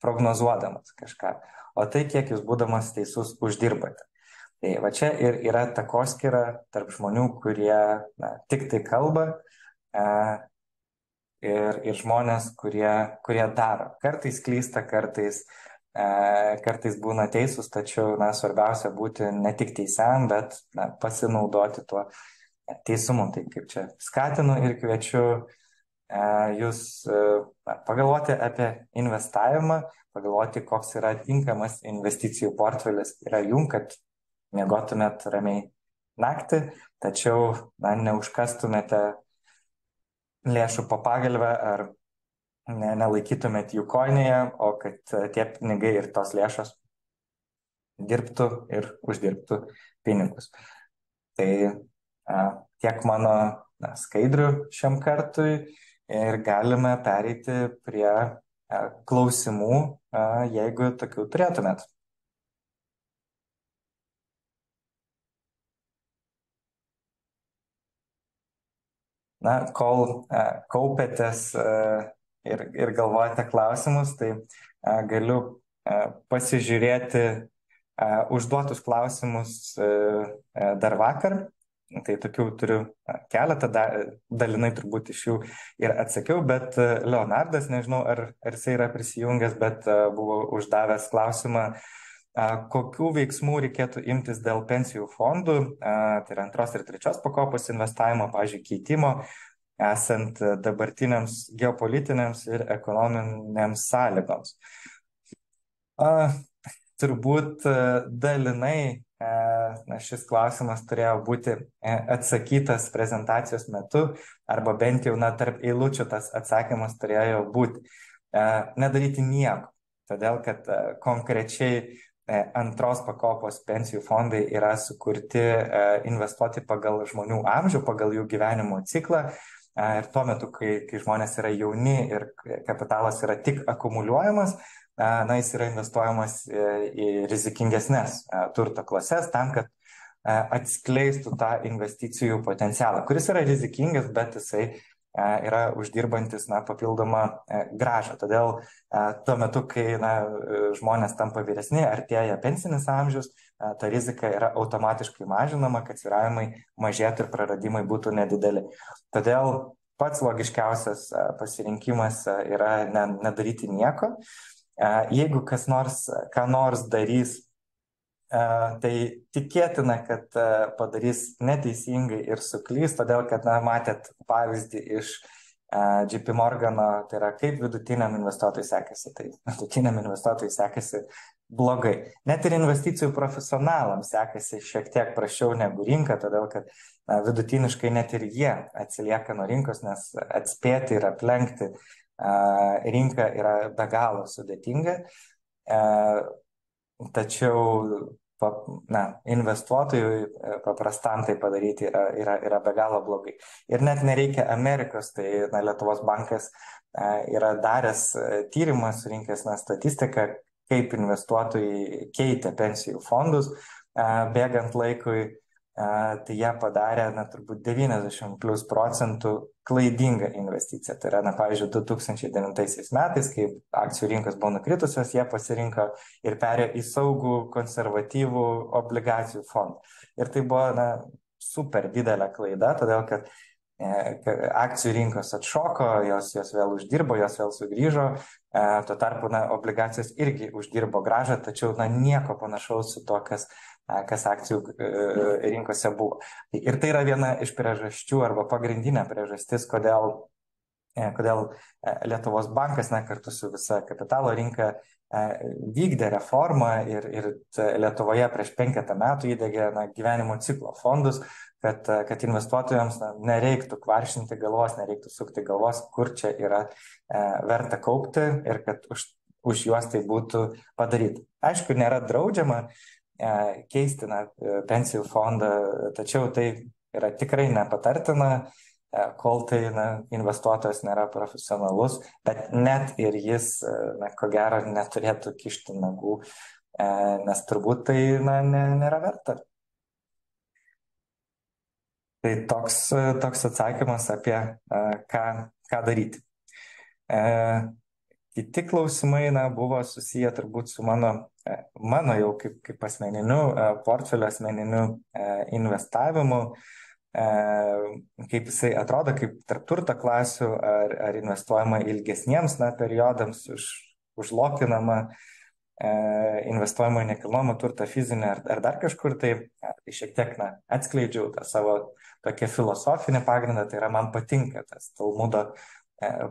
prognozuodamas kažką, o tai, kiek jūs būdamas teisus uždirbate. Tai va čia ir yra takoskyra tarp žmonių, kurie tik tai kalba, ir žmonės, kurie daro. Kartais klysta, kartais būna teisūs, tačiau svarbiausia būti ne tik teisiam, bet pasinaudoti tuo teisumu. Tai kaip čia skatinu ir kviečiu jūs pagalvoti apie investavimą, pagalvoti, koks yra tinkamas investicijų portfelis yra jum, kad miegotumėt ramiai naktį, tačiau neužkastumėte lėšų po pagalvę ar nelaikytumėt jų kojinėje, o kad tie pinigai ir tos lėšos dirbtų ir uždirbtų pinigus. Tai tiek mano skaidrių šiam kartui ir galime pereiti prie klausimų, jeigu tokių turėtumėt. Kol kaupėtės ir galvojate klausimus, tai galiu pasižiūrėti užduotus klausimus dar vakar. Tai tokių turiu keletą, dalinai turbūt iš jų ir atsakiau, bet Leonardas, nežinau, ar jisai yra prisijungęs, bet buvo uždavęs klausimą, kokių veiksmų reikėtų imtis dėl pensijų fondų, tai yra antros ir trečios pakopos investavimo, pavyzdžiui, keitimo, esant dabartiniams geopolitiniams ir ekonominėms sąlygoms. Turbūt dalinai šis klausimas turėjo būti atsakytas prezentacijos metu, arba bent jau tarp eilučių tas atsakymas turėjo būti. Nedaryti nieko, todėl kad konkrečiai antros pakopos pensijų fondai yra sukurti investuoti pagal žmonių amžių, pagal jų gyvenimo ciklą. Ir tuo metu, kai žmonės yra jauni ir kapitalas yra tik akumuliuojamas, na, jis yra investuojamas į rizikingesnės turto klases tam, kad atskleistų tą investicijų potencialą, kuris yra rizikingas, bet jisai yra uždirbantis papildomą grąžą. Todėl tuo metu, kai žmonės tampa vyresni, artėja pensinis amžius, ta rizika yra automatiškai mažinama, kad svyravimai mažėtų ir praradimai būtų nedideli. Todėl pats logiškiausias pasirinkimas yra nedaryti nieko. Jeigu kas nors ką nors darys, tai tikėtina, kad padarys neteisingai ir suklys, todėl kad matėt pavyzdį iš JP Morgano, tai yra kaip vidutiniam investuotojui sekasi. Tai vidutiniam investuotojui sekasi blogai. Net ir investicijų profesionalams sekasi šiek tiek prasčiau negu rinka, todėl kad vidutiniškai net ir jie atsilieka nuo rinkos, nes atspėti ir aplenkti rinką yra be galo sudėtinga. Tačiau investuotojui paprastam tai padaryti yra be galo blogai. Ir net nereikia Amerikos, tai Lietuvos bankas yra daręs tyrimą, surinkęs statistiką, kaip investuotojai keitė pensijų fondus bėgant laikui. Tai jie padarė turbūt 90+ % klaidingą investiciją. Tai yra, pavyzdžiui, 2009 metais, kai akcijų rinkos buvo nukritusios, jie pasirinko ir perėjo į saugų konservatyvų obligacijų fondą. Ir tai buvo super didelė klaida, todėl kad akcijų rinkos atšoko, jos vėl uždirbo, jos vėl sugrįžo, tuo tarpu obligacijos irgi uždirbo grąžą, tačiau nieko panašaus su to, kas akcijų rinkose buvo. Ir tai yra viena iš priežasčių arba pagrindinė priežastis, kodėl Lietuvos bankas kartu su visa kapitalo rinka vykdė reformą ir Lietuvoje prieš 5 metų įdegė gyvenimo ciklo fondus, kad investuotojams nereiktų kvaršinti galvos, nereiktų sukti galvos, kur čia yra verta kaupti ir kad už juos tai būtų padaryta. Aišku, nėra draudžiama keisti pensijų fondą, tačiau tai yra tikrai nepatartina, kol tai investuotojas nėra profesionalus, bet net ir jis, ko gero, neturėtų kišti nagų, nes turbūt tai nėra verta. Tai toks atsakymas apie ką daryti. Kiti klausimai buvo susiję turbūt su mano jau kaip asmeniniu portfelio asmeniniu investavimu, kaip jisai atrodo, kaip tarp turto klasių, ar investuojama ilgesniems periodams, užlokinama, investuojama į nekilnojamą turtą fizinį ar dar kažkur, tai šiek tiek atskleidžiau tą savo tokią filosofinį pagrindą, tai yra man patinka tas Talmudo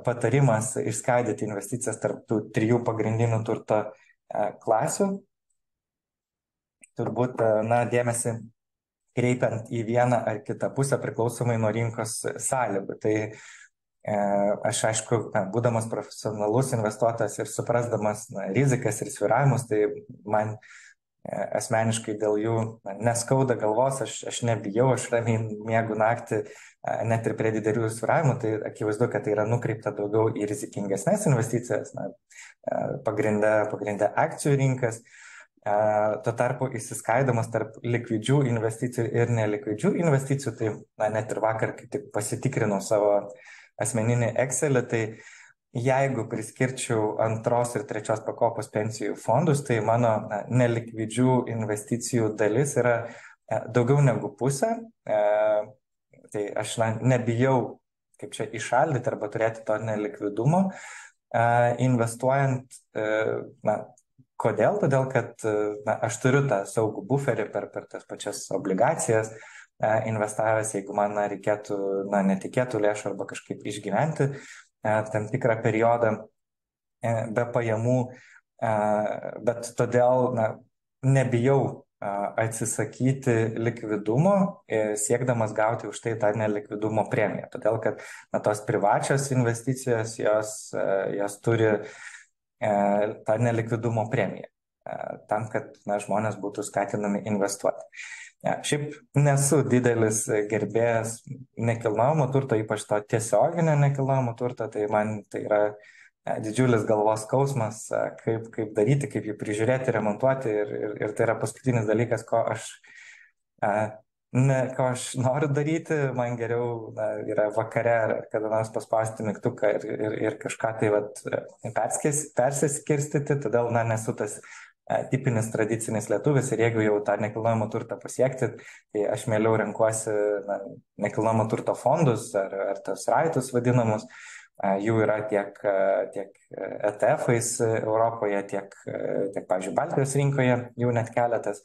patarimas išskaidyti investicijas tarp tų 3 pagrindinių turto klasių. Turbūt dėmesį kreipiant į vieną ar kitą pusę priklausomai nuo rinkos sąlygų. Tai aš, aišku, būdamas profesionalus investuotojas ir suprasdamas rizikas ir svyravimus, tai man asmeniškai dėl jų neskauda galvos, aš nebijau, aš ramiai miegu naktį, net ir prie didelių svyravimų, tai akivaizdu, kad tai yra nukreipta daugiau į rizikingesnės investicijas, pagrinde akcijų rinkas. Tuo tarpu įsiskaidamas tarp likvidžių investicijų ir nelikvidžių investicijų, tai net ir vakar kaip tik pasitikrinau savo asmeninį Excelį, tai jeigu priskirčiau 2 ir 3 pakopos pensijų fondus, tai mano nelikvidžių investicijų dalis yra daugiau negu pusė. Tai aš nebijau kaip čia įšaldyti arba turėti to nelikvidumo investuojant. Kodėl? Todėl, kad aš turiu tą saugų buferį per tas pačias obligacijas investavęs, jeigu man reikėtų netikėtų lėšų arba kažkaip išgyventi tam tikrą periodą be pajamų, bet todėl nebijau atsisakyti likvidumo, siekdamas gauti už tai tą nelikvidumo premiją. Todėl, kad tos privačios investicijos, jos turi tą nelikvidumo premiją, tam, kad žmonės būtų skatinami investuoti. Šiaip nesu didelis gerbėjas nekilnojamo turto, ypač to tiesioginio nekilnojamo turto, tai man tai yra didžiulis galvos skausmas, kaip daryti, kaip jį prižiūrėti, remontuoti ir tai yra paskutinis dalykas, e, ko aš noriu daryti, man geriau yra vakare ar kada nors paspausti mygtuką ir kažką tai vat, persiskirstyti, todėl nesu tas tipinis tradicinis lietuvis ir jeigu jau tą nekilnojamo turtą pasiekti, tai aš mieliau renkuosi nekilnojamo turto fondus ar tos raitus vadinamus. Jų yra tiek ETF-ais Europoje, tiek, pavyzdžiui, Baltijos rinkoje jų net keletas.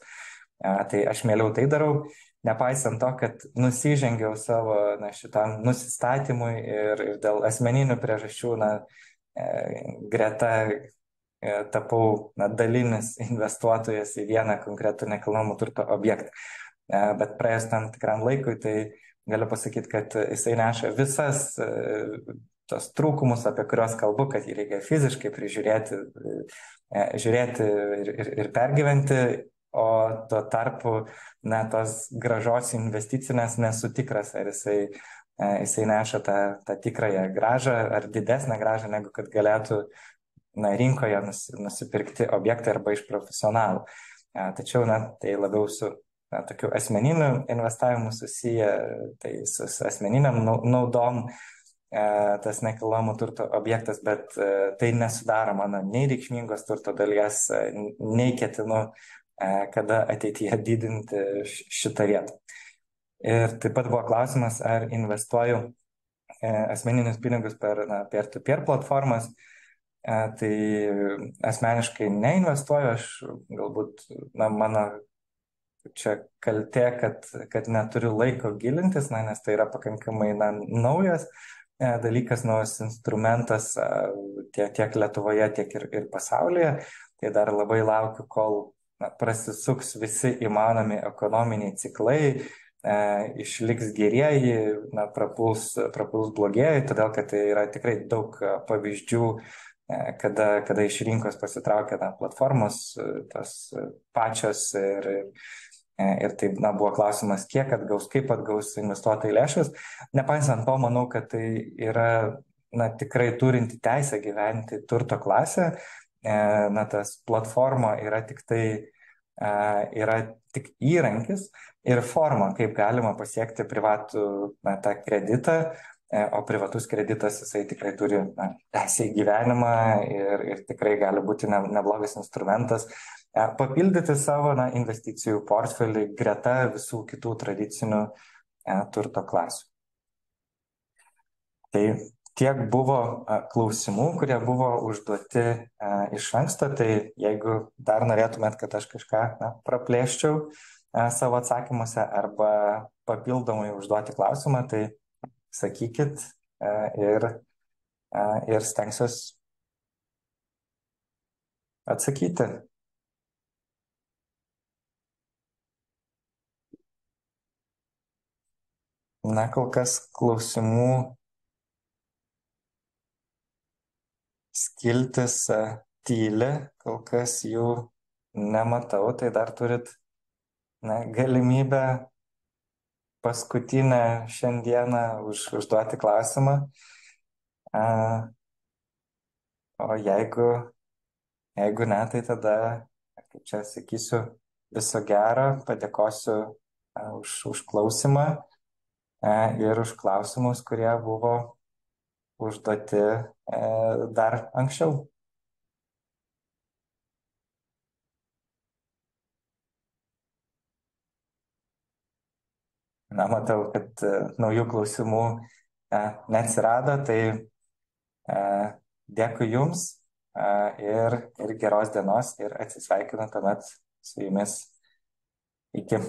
Tai aš mieliau tai darau, nepaisant to, kad nusižengiau savo šitam nusistatymui ir dėl asmeninių priežasčių greta tapau dalinis investuotojas į vieną konkretų nekilnojamo turto objektą. Bet praėjus tam tikram laikui, tai galiu pasakyti, kad jisai neša visas tos trūkumus, apie kuriuos kalbu, kad jį reikia fiziškai prižiūrėti, žiūrėti ir pergyventi, o tuo tarpu, tos gražos investicinės nesu tikras, ar jisai neša tą tikrąją gražą, ar didesnę gražą, negu kad galėtų rinkoje nusipirkti objektą arba iš profesionalų. Tačiau, tai labiau su tokiu asmeniniu investavimu susiję, tai su asmeniniam naudom tas nekilnojamo turto objektas, bet tai nesudaro mano nei reikšmingos turto dalies, nei ketinu kada ateityje didinti šitą vietą. Ir taip pat buvo klausimas, ar investuoju asmeninius pinigus per peer-to-peer platformas. Tai asmeniškai neinvestuoju, aš galbūt, mano čia kaltė, kad neturiu laiko gilintis, nes tai yra pakankamai naujas dalykas, naujas instrumentas tiek Lietuvoje, tiek ir pasaulyje. Tai dar labai laukiu, kol prasisuks visi įmanomi ekonominiai ciklai, išliks gerieji, prapuls blogieji, todėl kad tai yra tikrai daug pavyzdžių, kada iš rinkos pasitraukia platformos tos pačios ir tai buvo klausimas, kiek atgaus, kaip atgaus investuotojai lėšas. Nepaisant to, manau, kad tai yra tikrai turinti teisę gyventi turto klasę. Tas platforma yra tik įrankis ir forma, kaip galima pasiekti privatų tą kreditą, o privatus kreditas jisai tikrai turi teisę į gyvenimą ir tikrai gali būti neblogas instrumentas papildyti savo investicijų portfelį greta visų kitų tradicinių turto klasių. Tai tiek buvo klausimų, kurie buvo užduoti iš anksto, tai jeigu dar norėtumėt, kad aš kažką praplėščiau savo atsakymuose arba papildomai užduoti klausimą, tai sakykit ir stengsiuos atsakyti. Kol kas klausimų skiltis tyli, kol kas jų nematau, tai dar turit galimybę paskutinę šiandieną užduoti klausimą. O jeigu ne, tai tada, kaip čia sakysiu, viso gero, padėkosiu už klausimą ir už klausimus, kurie buvo užduoti dar anksčiau. Matau, kad naujų klausimų neatsirado, tai dėkui Jums ir geros dienos ir atsisveikinu tuomet su Jumis. Iki.